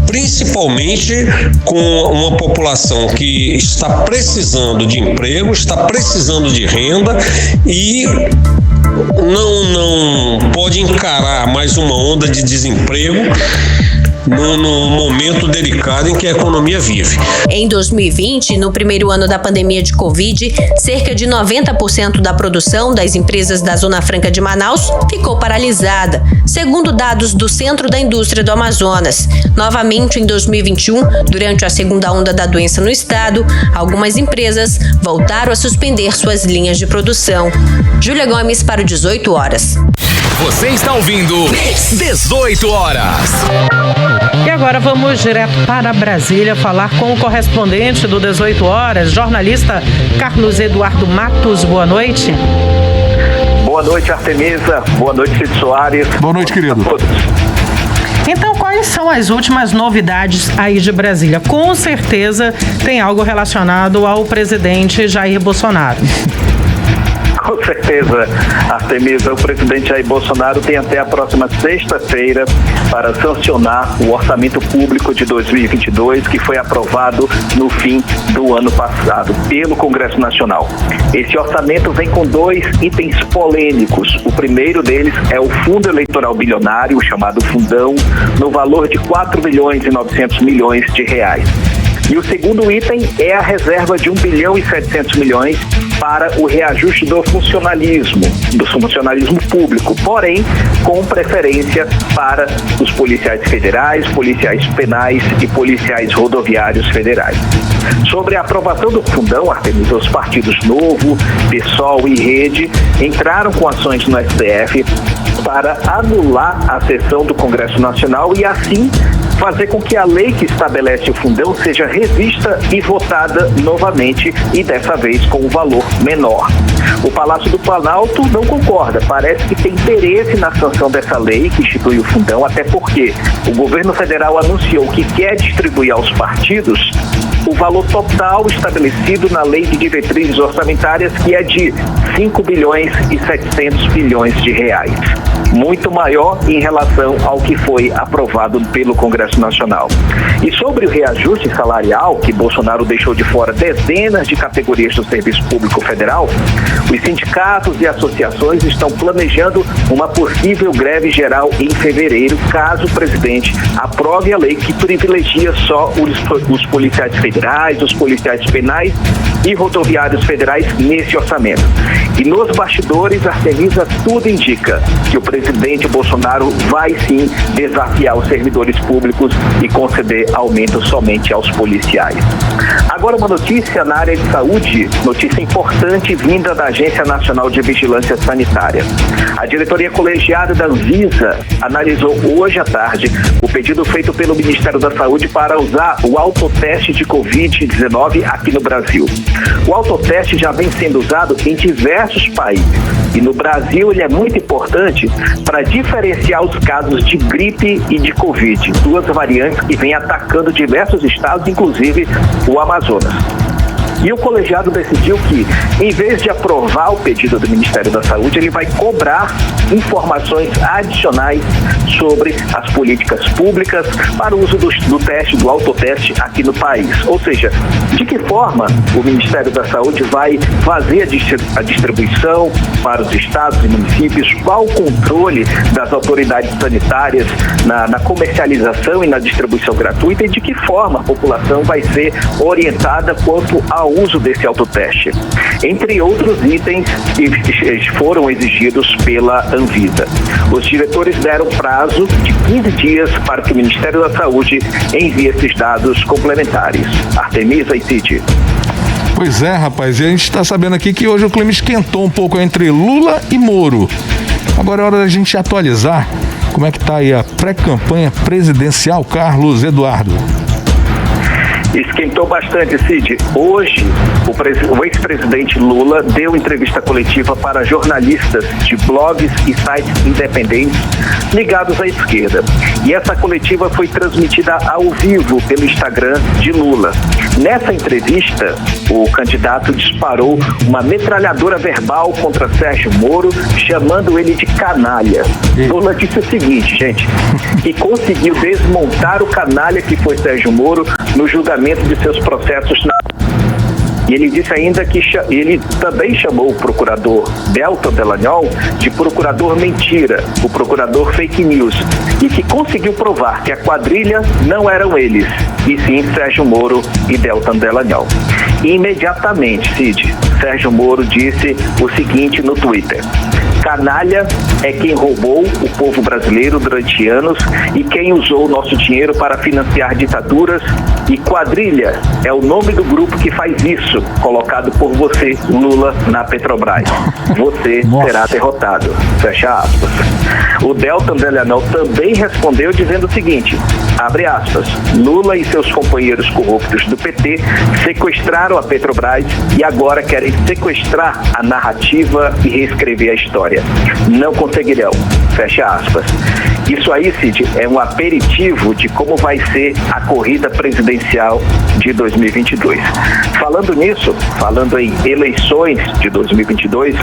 S16: principalmente com uma população que está precisando de emprego, está precisando de renda e não pode encarar mais uma onda de desemprego no momento delicado em que a economia vive.
S14: Em 2020, no primeiro ano da pandemia de Covid, cerca de 90% da produção das empresas da Zona Franca de Manaus ficou paralisada, segundo dados do Centro da Indústria do Amazonas. Novamente, em 2021, durante a segunda onda da doença no estado, algumas empresas voltaram a suspender suas linhas de produção. Júlia Gomes para o 18 horas.
S1: Você está ouvindo 18 horas.
S2: E agora vamos direto para Brasília falar com o correspondente do 18 horas, jornalista Carlos Eduardo Matos. Boa noite.
S17: Boa noite, Artemisa. Boa noite, Cid Soares.
S3: Boa noite, querido.
S2: Então, quais são as últimas novidades aí de Brasília? Com certeza tem algo relacionado ao presidente Jair Bolsonaro.
S17: Com certeza, Artemisa, o presidente Jair Bolsonaro tem até a próxima sexta-feira para sancionar o orçamento público de 2022, que foi aprovado no fim do ano passado pelo Congresso Nacional. Esse orçamento vem com 2 itens polêmicos. O primeiro deles é o Fundo Eleitoral Bilionário, chamado Fundão, no valor de 4.900 bilhões de reais. E o segundo item é a reserva de 1.7 bilhões para o reajuste do funcionalismo público, porém com preferência para os policiais federais, policiais penais e policiais rodoviários federais. Sobre a aprovação do fundão, Artemisa, os partidos Novo, PSOL e Rede entraram com ações no STF para anular a sessão do Congresso Nacional e assim fazer com que a lei que estabelece o fundão seja revista e votada novamente, e dessa vez com um valor menor. O Palácio do Planalto não concorda, parece que tem interesse na sanção dessa lei que institui o fundão, até porque o governo federal anunciou que quer distribuir aos partidos o valor total estabelecido na Lei de Diretrizes Orçamentárias, que é de 5 bilhões e 700 bilhões de reais. Muito maior em relação ao que foi aprovado pelo Congresso Nacional. E sobre o reajuste salarial, que Bolsonaro deixou de fora dezenas de categorias do Serviço Público Federal, os sindicatos e associações estão planejando uma possível greve geral em fevereiro, caso o presidente aprove a lei que privilegia só os policiais federais, os policiais penais e rodoviários federais nesse orçamento. E nos bastidores, Artemisa, tudo indica que o presidente Bolsonaro vai sim desafiar os servidores públicos e conceder aumento somente aos policiais. Agora uma notícia na área de saúde, notícia importante vinda da Agência Nacional de Vigilância Sanitária. A diretoria colegiada da Anvisa analisou hoje à tarde o pedido feito pelo Ministério da Saúde para usar o autoteste de Covid-19 aqui no Brasil. O autoteste já vem sendo usado em diversos países e no Brasil ele é muito importante para diferenciar os casos de gripe e de Covid, duas variantes que vêm atacando diversos estados, inclusive o Amazonas. E o colegiado decidiu que, em vez de aprovar o pedido do Ministério da Saúde, ele vai cobrar informações adicionais sobre as políticas públicas para o uso do teste, do autoteste aqui no país. Ou seja, de que forma o Ministério da Saúde vai fazer a distribuição para os estados e municípios, qual o controle das autoridades sanitárias na comercialização e na distribuição gratuita, e de que forma a população vai ser orientada quanto ao uso desse autoteste, entre outros itens que foram exigidos pela Anvisa. Os diretores deram prazo de 15 dias para que o Ministério da Saúde envie esses dados complementares. Artemisa e Cid.
S3: Pois é, rapaz, e a gente está sabendo aqui que hoje o clima esquentou um pouco entre Lula e Moro. Agora é hora da gente atualizar como é que está aí a pré-campanha presidencial, Carlos Eduardo.
S17: Esquentou bastante, Cid. Hoje, o ex-presidente Lula deu entrevista coletiva para jornalistas de blogs e sites independentes ligados à esquerda. E essa coletiva foi transmitida ao vivo pelo Instagram de Lula. Nessa entrevista, o candidato disparou uma metralhadora verbal contra Sérgio Moro, chamando ele de canalha. Lula disse o seguinte, gente, que conseguiu desmontar o canalha que foi Sérgio Moro no julgamento de seus processos E ele disse ainda que ele também chamou o procurador Deltan Dallagnol de procurador mentira, o procurador fake news, e que conseguiu provar que a quadrilha não eram eles, e sim Sérgio Moro e Deltan Dallagnol. E imediatamente, Cid, Sérgio Moro disse o seguinte no Twitter: canalha é quem roubou o povo brasileiro durante anos e quem usou o nosso dinheiro para financiar ditaduras, e quadrilha é o nome do grupo que faz isso, colocado por você, Lula, na Petrobras. Você será derrotado. Fecha aspas. O Deltan Dallagnol também respondeu dizendo o seguinte, abre aspas, Lula e seus companheiros corruptos do PT sequestraram a Petrobras e agora querem sequestrar a narrativa e reescrever a história. Não conseguirão. Fecha aspas. Isso aí, Cid, é um aperitivo de como vai ser a corrida presidencial de 2022. Falando nisso, falando em eleições de 2022,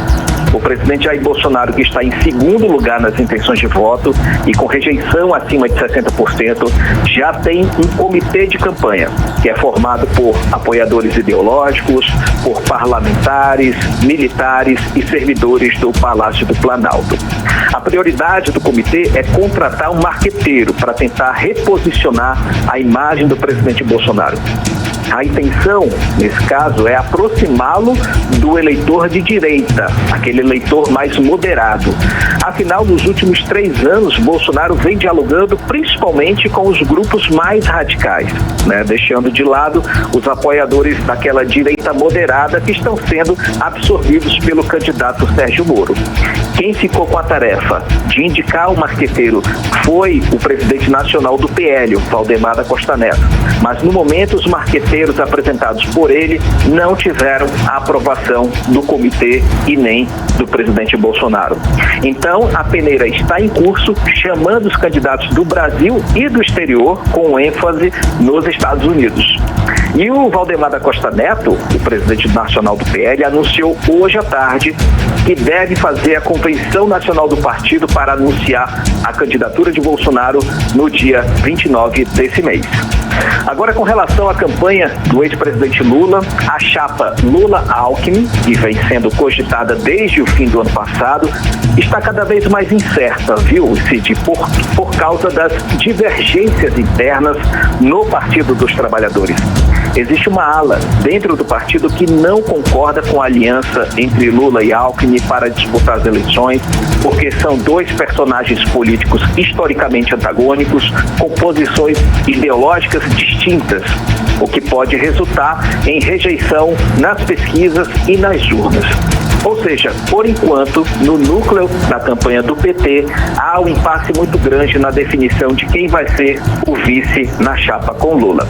S17: o presidente Jair Bolsonaro, que está em segundo lugar nas intenções de voto e com rejeição acima de 60%, já tem um comitê de campanha, que é formado por apoiadores ideológicos, por parlamentares, militares e servidores do Palácio do Planalto. A prioridade do comitê é contratar um marqueteiro para tentar reposicionar a imagem do presidente Bolsonaro. A intenção, nesse caso, é aproximá-lo do eleitor de direita, aquele eleitor mais moderado. Afinal, nos últimos 3 anos, Bolsonaro vem dialogando principalmente com os grupos mais radicais, né? Deixando de lado os apoiadores daquela direita moderada que estão sendo absorvidos pelo candidato Sérgio Moro. Quem ficou com a tarefa de indicar o marqueteiro foi o presidente nacional do PL, o Valdemar da Costa Neto. Mas, no momento, os marqueteiros apresentados por ele não tiveram a aprovação do comitê e nem do presidente Bolsonaro. Então, a peneira está em curso, chamando os candidatos do Brasil e do exterior, com ênfase nos Estados Unidos. E o Valdemar da Costa Neto, o presidente nacional do PL, anunciou hoje à tarde que deve fazer a convenção nacional do partido para anunciar a candidatura de Bolsonaro no dia 29 desse mês. Agora, com relação à campanha do ex-presidente Lula, a chapa Lula-Alckmin, que vem sendo cogitada desde o fim do ano passado, está cada vez mais incerta, viu, Cid, por causa das divergências internas no Partido dos Trabalhadores. Existe uma ala dentro do partido que não concorda com a aliança entre Lula e Alckmin para disputar as eleições, porque são 2 personagens políticos historicamente antagônicos, com posições ideológicas distintas, o que pode resultar em rejeição nas pesquisas e nas urnas. Ou seja, por enquanto, no núcleo da campanha do PT, há um impasse muito grande na definição de quem vai ser o vice na chapa com Lula.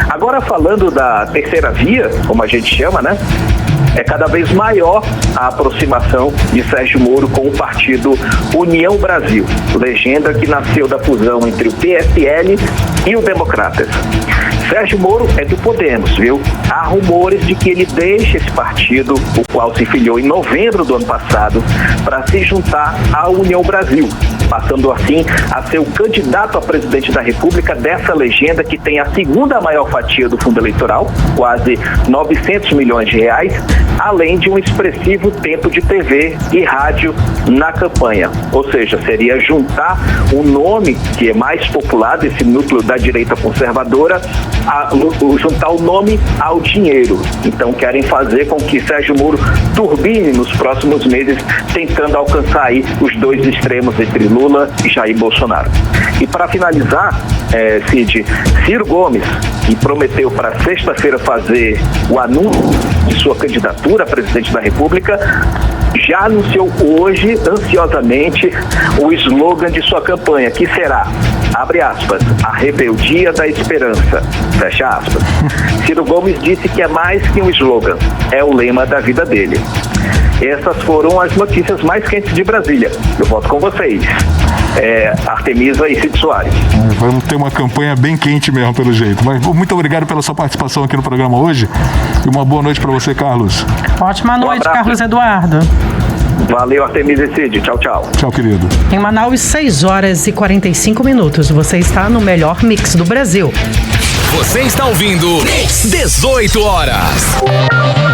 S17: Agora, falando da terceira via, como a gente chama, né? É cada vez maior a aproximação de Sérgio Moro com o partido União Brasil, legenda que nasceu da fusão entre o PSL e o Democratas. Sérgio Moro é do Podemos, viu? Há rumores de que ele deixa esse partido, o qual se filiou em novembro do ano passado, para se juntar à União Brasil, passando assim a ser o candidato a presidente da República dessa legenda que tem a segunda maior fatia do fundo eleitoral, quase 900 milhões de reais, além de um expressivo tempo de TV e rádio na campanha. Ou seja, seria juntar o nome que é mais popular desse núcleo da direita conservadora, juntar o nome ao dinheiro. Então querem fazer com que Sérgio Moro turbine nos próximos meses, tentando alcançar aí os 2 extremos entre Lula e Jair Bolsonaro. E para finalizar, Cid, Ciro Gomes, que prometeu para sexta-feira fazer o anúncio de sua candidatura a presidente da República, já anunciou hoje, ansiosamente, o slogan de sua campanha, que será, abre aspas, a rebeldia da esperança, fecha aspas. Ciro Gomes disse que é mais que um slogan, é o lema da vida dele. Essas foram as notícias mais quentes de Brasília. Eu volto com vocês. Artemisa e Cid Soares.
S3: Vamos ter uma campanha bem quente mesmo, pelo jeito. Mas muito obrigado pela sua participação aqui no programa hoje e uma boa noite para você, Carlos.
S2: Ótima noite, Carlos Eduardo.
S17: Valeu, Artemisa e Cid. Tchau, tchau.
S3: Tchau, querido.
S2: Em Manaus, 6h45. Você está no melhor mix do Brasil.
S1: Você está ouvindo 18 horas.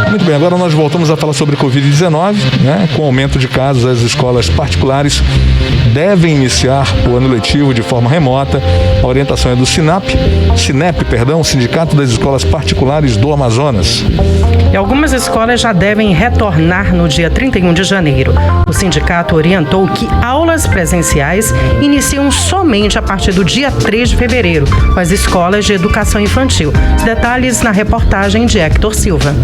S3: Muito bem, agora nós voltamos a falar sobre Covid-19, né? Com o aumento de casos, as escolas particulares devem iniciar o ano letivo de forma remota. A orientação é do Sinep, Sindicato das Escolas Particulares do Amazonas.
S2: E algumas escolas já devem retornar no dia 31 de janeiro. O sindicato orientou que aulas presenciais iniciam somente a partir do dia 3 de fevereiro, com as escolas de educação infantil. Os detalhes na reportagem de Hector Silva.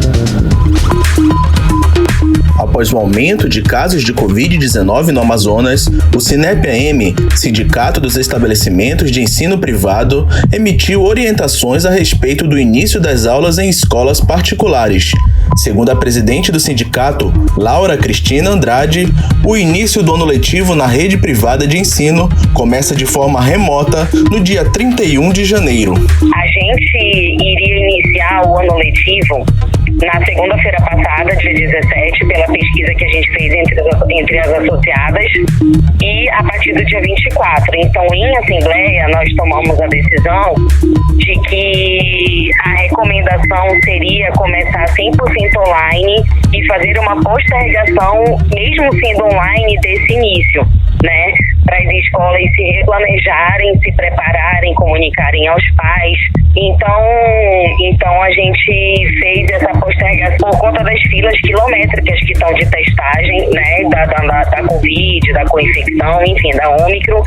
S4: Após o aumento de casos de Covid-19 no Amazonas, o Sinep-AM, Sindicato dos Estabelecimentos de Ensino Privado, emitiu orientações a respeito do início das aulas em escolas particulares. Segundo a presidente do sindicato, Laura Cristina Andrade, o início do ano letivo na rede privada de ensino começa de forma remota no dia 31 de janeiro.
S18: A gente iria iniciar o ano letivo na segunda-feira passada, dia 17, pela pesquisa que a gente fez entre as associadas, e a partir do dia 24. Então, em assembleia, nós tomamos a decisão de que a recomendação seria começar 100% online e fazer uma postergação, mesmo sendo online, desse início, né? Para as escolas se replanejarem, se prepararem, comunicarem aos pais, Então a gente fez essa postergação por conta das filas quilométricas que estão de testagem, né, da Covid, da co-infecção, enfim, da Ômicron,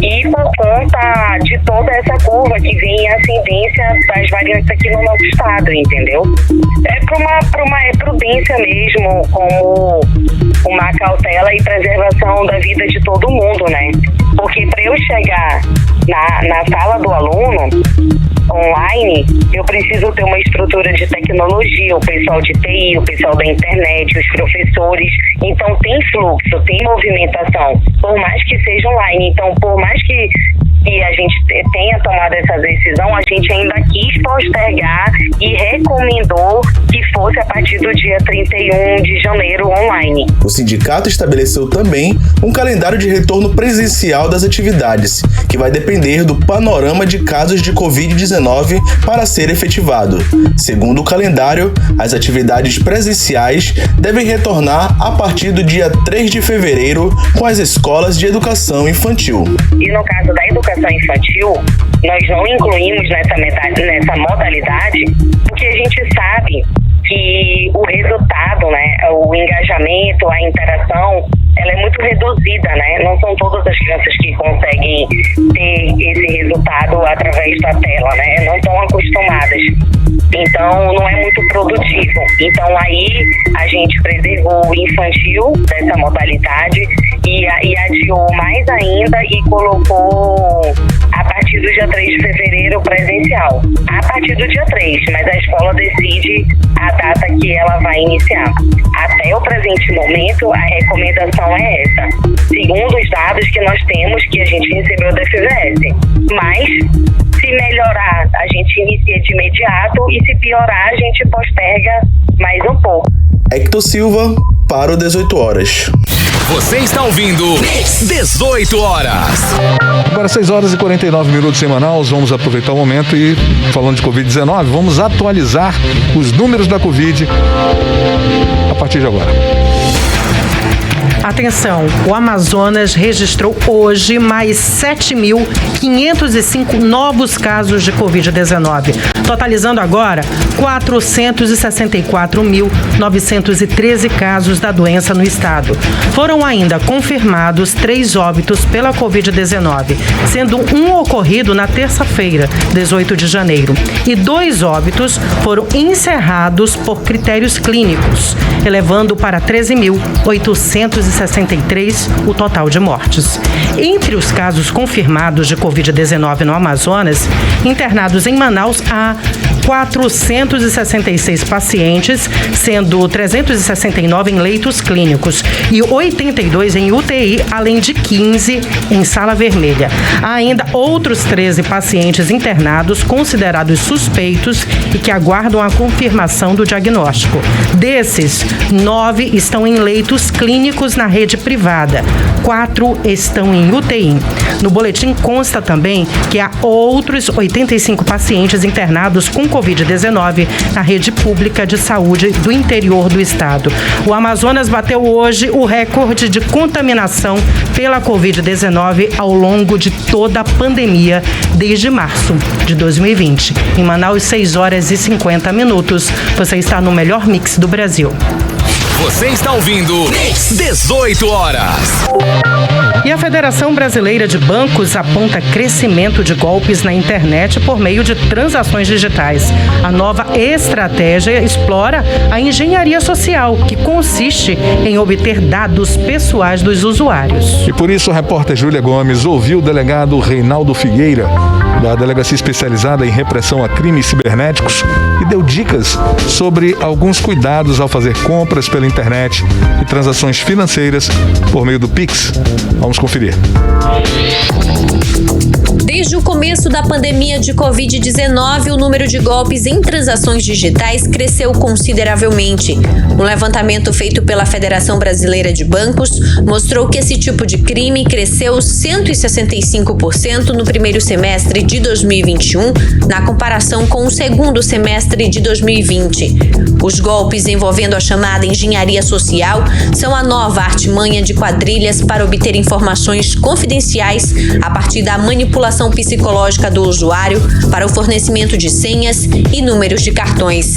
S18: e por conta de toda essa curva que vem em ascendência das variantes aqui no nosso estado, entendeu? É prudência mesmo, como uma cautela e preservação da vida de todo mundo, né? Porque para eu chegar na sala do aluno online, eu preciso ter uma estrutura de tecnologia, o pessoal de TI, o pessoal da internet, os professores. Então tem fluxo, tem movimentação, por mais que seja online. Então, por mais que a gente tenha tomado essa decisão, a gente ainda quis postergar e recomendou que fosse a partir do dia 31 de janeiro online.
S4: O sindicato estabeleceu também um calendário de retorno presencial das atividades, que vai depender do panorama de casos de Covid-19 para ser efetivado. Segundo o calendário, as atividades presenciais devem retornar a partir do dia 3 de fevereiro com as escolas de educação infantil.
S18: E no caso da educação infantil, nós não incluímos nessa modalidade porque a gente sabe que o resultado, né, o engajamento, a interação, ela é muito reduzida, né? Não são todas as crianças que conseguem ter esse resultado através da tela, né? Não estão acostumadas. Então, não é muito produtivo. Então, aí, a gente preservou o infantil dessa modalidade e adiou mais ainda e colocou a partir do dia 3 de fevereiro presencial. A partir do dia 3, mas a escola decide a data que ela vai iniciar. Até o presente momento, a recomendação é essa, segundo os dados que nós temos, que a gente recebeu da FVS. Mas, se melhorar, a gente inicia de imediato e se piorar, a gente posterga mais um pouco.
S4: Hector Silva, para o 18 horas.
S1: Você está ouvindo 18 horas.
S3: Agora 6 horas e 49 minutos em Manaus. Vamos aproveitar o momento e, falando de Covid-19, vamos atualizar os números da Covid a partir de agora.
S2: Atenção, o Amazonas registrou hoje mais 7.505 novos casos de Covid-19, totalizando agora 464.913 casos da doença no estado. Foram ainda confirmados 3 óbitos pela Covid-19, sendo um ocorrido na terça-feira, 18 de janeiro, e 2 óbitos foram encerrados por critérios clínicos, elevando para 13.863 o total de mortes. Entre os casos confirmados de Covid-19 no Amazonas, internados em Manaus há 466 pacientes, sendo 369 em leitos clínicos e 82 em UTI, além de 15 em sala vermelha. Há ainda outros 13 pacientes internados considerados suspeitos e que aguardam a confirmação do diagnóstico. Desses, 9 estão em leitos clínicos na rede privada, 4 estão em UTI. No boletim consta também que há outros 85 pacientes internados com Covid-19 na rede pública de saúde do interior do estado. O Amazonas bateu hoje o recorde de contaminação pela Covid-19 ao longo de toda a pandemia desde março de 2020. Em Manaus, 6 horas e 50 minutos. Você está no melhor mix do Brasil.
S1: Você está ouvindo 18 horas.
S2: E a Federação Brasileira de Bancos aponta crescimento de golpes na internet por meio de transações digitais. A nova estratégia explora a engenharia social, que consiste em obter dados pessoais dos usuários.
S3: E por isso a repórter Júlia Gomes ouviu o delegado Reinaldo Figueira, da Delegacia Especializada em Repressão a Crimes Cibernéticos, e deu dicas sobre alguns cuidados ao fazer compras pela internet e transações financeiras por meio do Pix. Vamos conferir.
S14: Desde o começo da pandemia de Covid-19, o número de golpes em transações digitais cresceu consideravelmente. Um levantamento feito pela Federação Brasileira de Bancos mostrou que esse tipo de crime cresceu 165% no primeiro semestre de 2021, na comparação com o segundo semestre de 2020. Os golpes envolvendo a chamada engenharia social são a nova artimanha de quadrilhas para obter informações confidenciais a partir da manipulação psicológica do usuário para o fornecimento de senhas e números de cartões.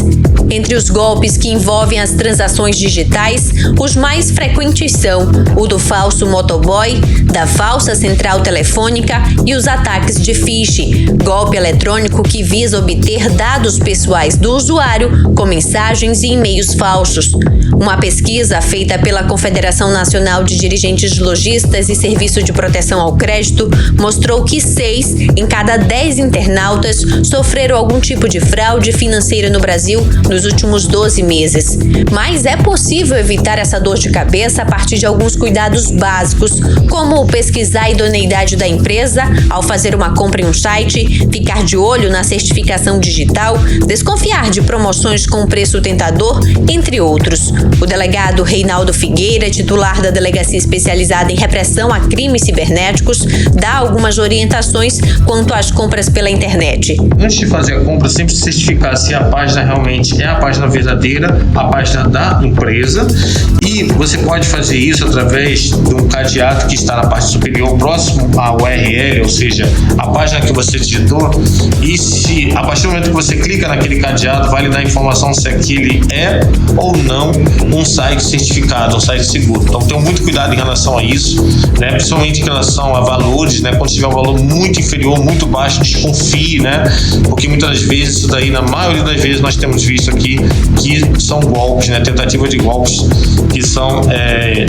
S14: Entre os golpes que envolvem as transações digitais, os mais frequentes são o do falso motoboy, da falsa central telefônica e os ataques de phishing, golpe eletrônico que visa obter dados pessoais do usuário com mensagens e e-mails falsos. Uma pesquisa feita pela Confederação Nacional de Dirigentes Lojistas e Serviço de Proteção ao Crédito mostrou que 6 em cada 10 internautas sofreram algum tipo de fraude financeira no Brasil nos últimos 12 meses. Mas é possível evitar essa dor de cabeça a partir de alguns cuidados básicos, como pesquisar a idoneidade da empresa ao fazer uma compra em um site, ficar de olho na certificação digital, desconfiar de promoções com preço tentador, entre outros. O delegado Reinaldo Figueira, titular da Delegacia Especializada em Repressão a Crimes Cibernéticos, dá algumas orientações quanto às compras pela internet.
S6: Antes de fazer a compra, sempre certificar se a página realmente é a página verdadeira, a página da empresa, e você pode fazer isso através de um cadeado que está na parte superior, próximo à URL, ou seja, a página que você digitou, e se a partir do momento que você clica naquele cadeado, vai lhe dar informação se aquele é ou não um site certificado, um site seguro. Então tenha muito cuidado em relação a isso, né? Principalmente em relação a valores, né? Quando tiver um valor muito inferior, muito baixo, desconfie, né? Porque muitas vezes isso daí, na maioria das vezes, nós temos visto aqui que são golpes, né? Tentativa de golpes que são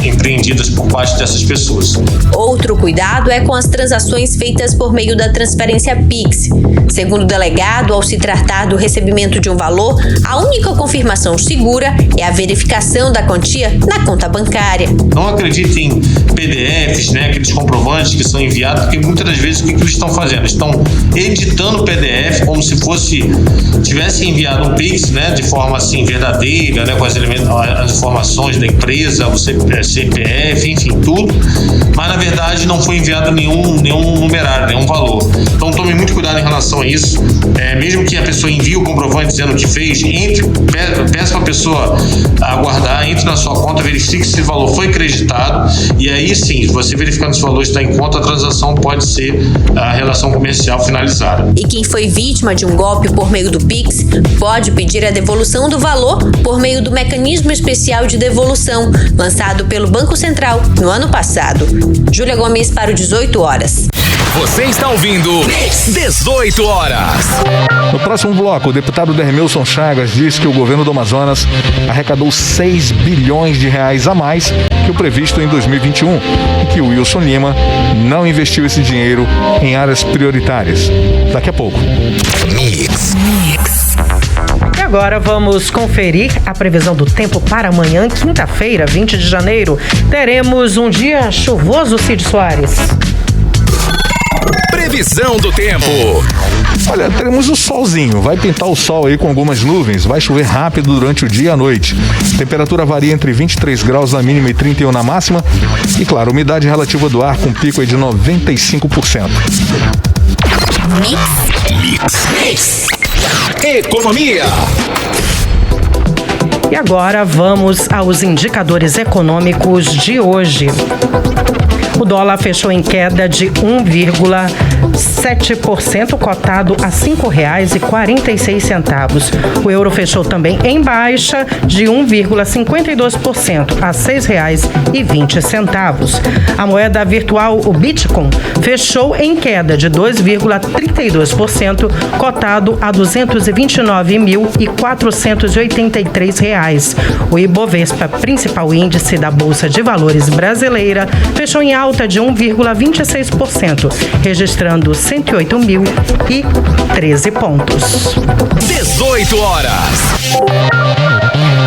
S6: empreendidas por parte dessas pessoas.
S14: Outro cuidado é com as transações feitas por meio da transferência Pix. Segundo o delegado, ao se tratar do recebimento de um valor, a única confirmação segura é a verificação da quantia na conta bancária.
S6: Não acredite em PDFs, né, aqueles comprovantes que são enviados, porque muitas das vezes o que eles estão fazendo? Estão editando o PDF como se tivesse enviado um Pix, né, de forma assim verdadeira, né, com as informações da empresa, o CPF, enfim, tudo, mas na verdade não foi enviado nenhum numerário, nenhum valor. Então tome muito cuidado em relação a isso. Mesmo que a pessoa envie o comprovante dizendo que fez, peça para a pessoa aguardar, entre na sua conta, verifique se o valor foi creditado, e aí sim, você verificando se o valor está em conta, a transação pode ser a relação comercial finalizada.
S14: E quem foi vítima de um golpe por meio do Pix pode pedir a devolução do valor por meio do mecanismo especial de devolução, lançado pelo Banco Central no ano passado. Júlia Gomes para o 18 horas.
S1: Você está ouvindo 18 horas.
S3: No próximo bloco, o deputado Dermilson Chagas diz que o governo do Amazonas arrecadou 6 bilhões de reais a mais que o previsto em 2021 e que o Wilson Lima não investiu esse dinheiro em áreas prioritárias. Daqui a pouco.
S1: Mix.
S2: E agora vamos conferir a previsão do tempo para amanhã, quinta-feira, 20 de janeiro. Teremos um dia chuvoso, Cid Soares.
S1: Previsão do tempo.
S3: Olha, teremos o solzinho, vai pintar o sol aí com algumas nuvens, vai chover rápido durante o dia e a noite. Temperatura varia entre 23 graus na mínima e 31 na máxima. E claro, umidade relativa do ar com pico aí de 95%.
S1: Mix. Economia.
S2: E agora vamos aos indicadores econômicos de hoje. O dólar fechou em queda de 1,7%, cotado a R$ 5,46. O euro fechou também em baixa de 1,52%, a R$ 6,20. A moeda virtual, o Bitcoin, fechou em queda de 2,32%, cotado a R$ 229.483. O Ibovespa, principal índice da Bolsa de Valores brasileira, fechou em alta de 1,26%, registrando 108.013 pontos.
S1: 18 horas.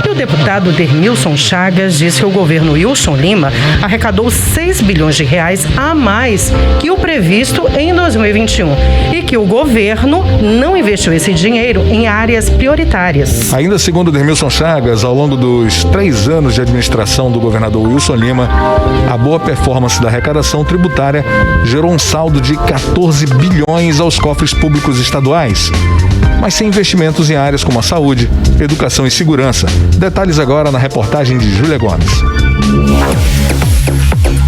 S2: E o deputado Dermilson Chagas disse que o governo Wilson Lima arrecadou 6 bilhões de reais a mais que o previsto em 2021 e que o governo não investiu esse dinheiro em áreas prioritárias.
S3: Ainda segundo Dermilson Chagas, ao longo dos 3 anos de administração do governador Wilson Lima, a boa performance da arrecadação tributária gerou um saldo de 14 bilhões aos cofres públicos estaduais. mas sem investimentos em áreas como a saúde, educação e segurança. Detalhes agora na reportagem de Júlia Gomes.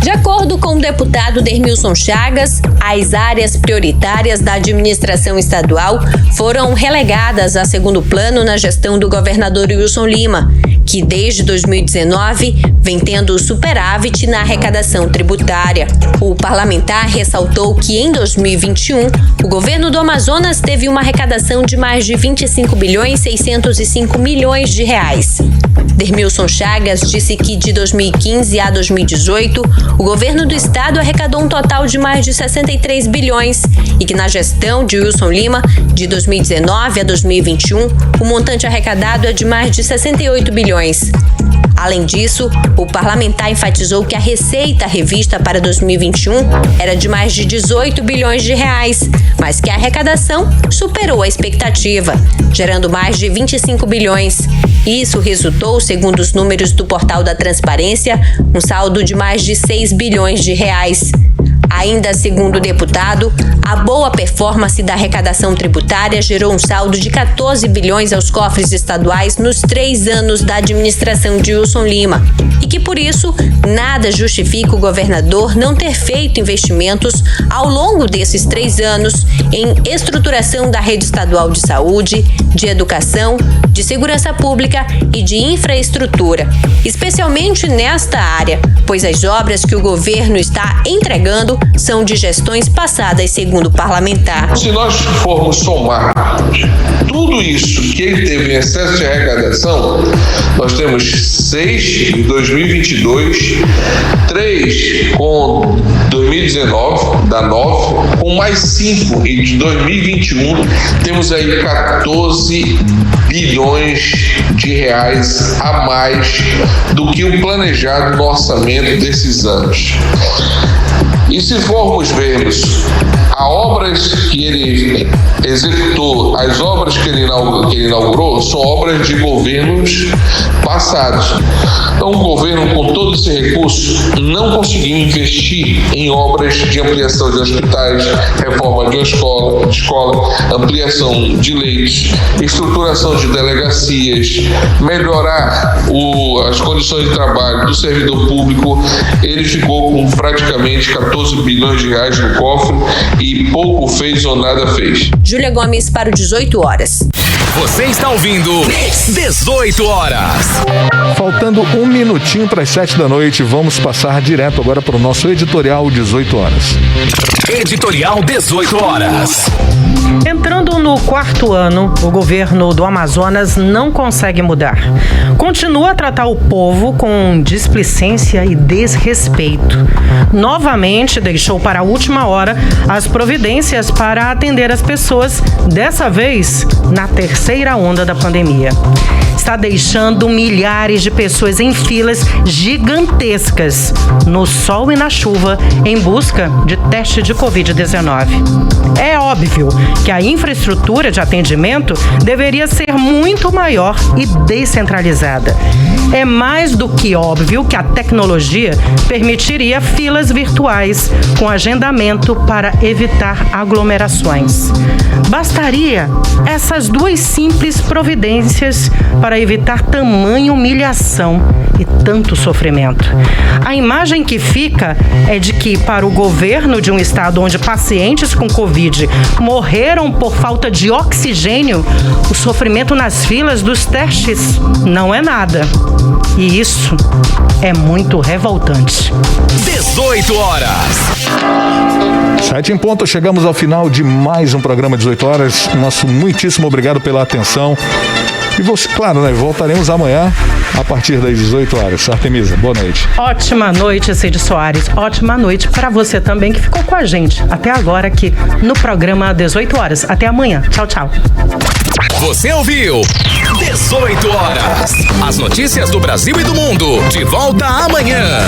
S14: De acordo com o deputado Dermilson Chagas, as áreas prioritárias da administração estadual foram relegadas a segundo plano na gestão do governador Wilson Lima, que desde 2019 vem tendo superávit na arrecadação tributária. O parlamentar ressaltou que em 2021 o governo do Amazonas teve uma arrecadação de mais de 25,605 bilhões de reais. Dermilson Chagas disse que de 2015 a 2018, o governo do estado arrecadou um total de mais de 63 bilhões e que na gestão de Wilson Lima, de 2019 a 2021, o montante arrecadado é de mais de 68 bilhões. Além disso, o parlamentar enfatizou que a receita revista para 2021 era de mais de 18 bilhões de reais, mas que a arrecadação superou a expectativa, gerando mais de 25 bilhões. Isso resultou, segundo os números do Portal da Transparência, um saldo de mais de 6 bilhões de reais. Ainda segundo o deputado, a boa performance da arrecadação tributária gerou um saldo de 14 bilhões aos cofres estaduais nos 3 anos da administração de Wilson Lima e que, por isso, nada justifica o governador não ter feito investimentos ao longo desses 3 anos em estruturação da rede estadual de saúde, de educação, de segurança pública e de infraestrutura, especialmente nesta área, pois as obras que o governo está entregando são de gestões passadas, segundo o parlamentar.
S6: Se nós formos somar tudo isso que ele teve em excesso de arrecadação, nós temos 6 em 2022, 3 com 2019, dá 9, com mais 5 em 2021, temos aí 14 bilhões de reais a mais do que o planejado no orçamento desses anos. E se formos vermos as obras que ele executou, as obras que ele inaugurou, são obras de governos passados. Então, o governo, com todo esse recurso, não conseguiu investir em obras de ampliação de hospitais, reforma de escola, ampliação de leitos, estruturação de delegacias, melhorar as condições de trabalho do servidor público. Ele ficou com praticamente 14 bilhões de reais no cofre e pouco fez ou nada fez.
S14: Júlia Gomes para o 18 horas.
S1: Você está ouvindo 18 horas.
S3: Faltando um minutinho para as 7 da noite, vamos passar direto agora para o nosso editorial 18 horas.
S1: Editorial 18 horas.
S2: Entrando no 4º ano, o governo do Amazonas não consegue mudar. Continua a tratar o povo com displicência e desrespeito. Novamente deixou para a última hora as providências para atender as pessoas, dessa vez na terceira onda da pandemia. Está deixando milhares de pessoas em filas gigantescas, no sol e na chuva, em busca de teste de Covid-19. É óbvio que a infraestrutura de atendimento deveria ser muito maior e descentralizada. É mais do que óbvio que a tecnologia permitiria filas virtuais com agendamento para evitar aglomerações. Bastaria essas 2 simples providências para evitar tamanha humilhação e tanto sofrimento. A imagem que fica é de que, para o governo de um estado onde pacientes com Covid morreram por falta de oxigênio, o sofrimento nas filas dos testes não é nada. E isso é muito revoltante.
S1: 18 horas.
S3: 7 em ponto, chegamos ao final de mais um programa 18 horas. Nosso muitíssimo obrigado pela atenção. E você, claro, né? Voltaremos amanhã a partir das 18 horas. Artemisa, boa noite.
S2: Ótima noite, Cid Soares. Ótima noite para você também que ficou com a gente até agora aqui no programa 18 horas. Até amanhã. Tchau, tchau.
S1: Você ouviu 18 horas. As notícias do Brasil e do mundo. De volta amanhã.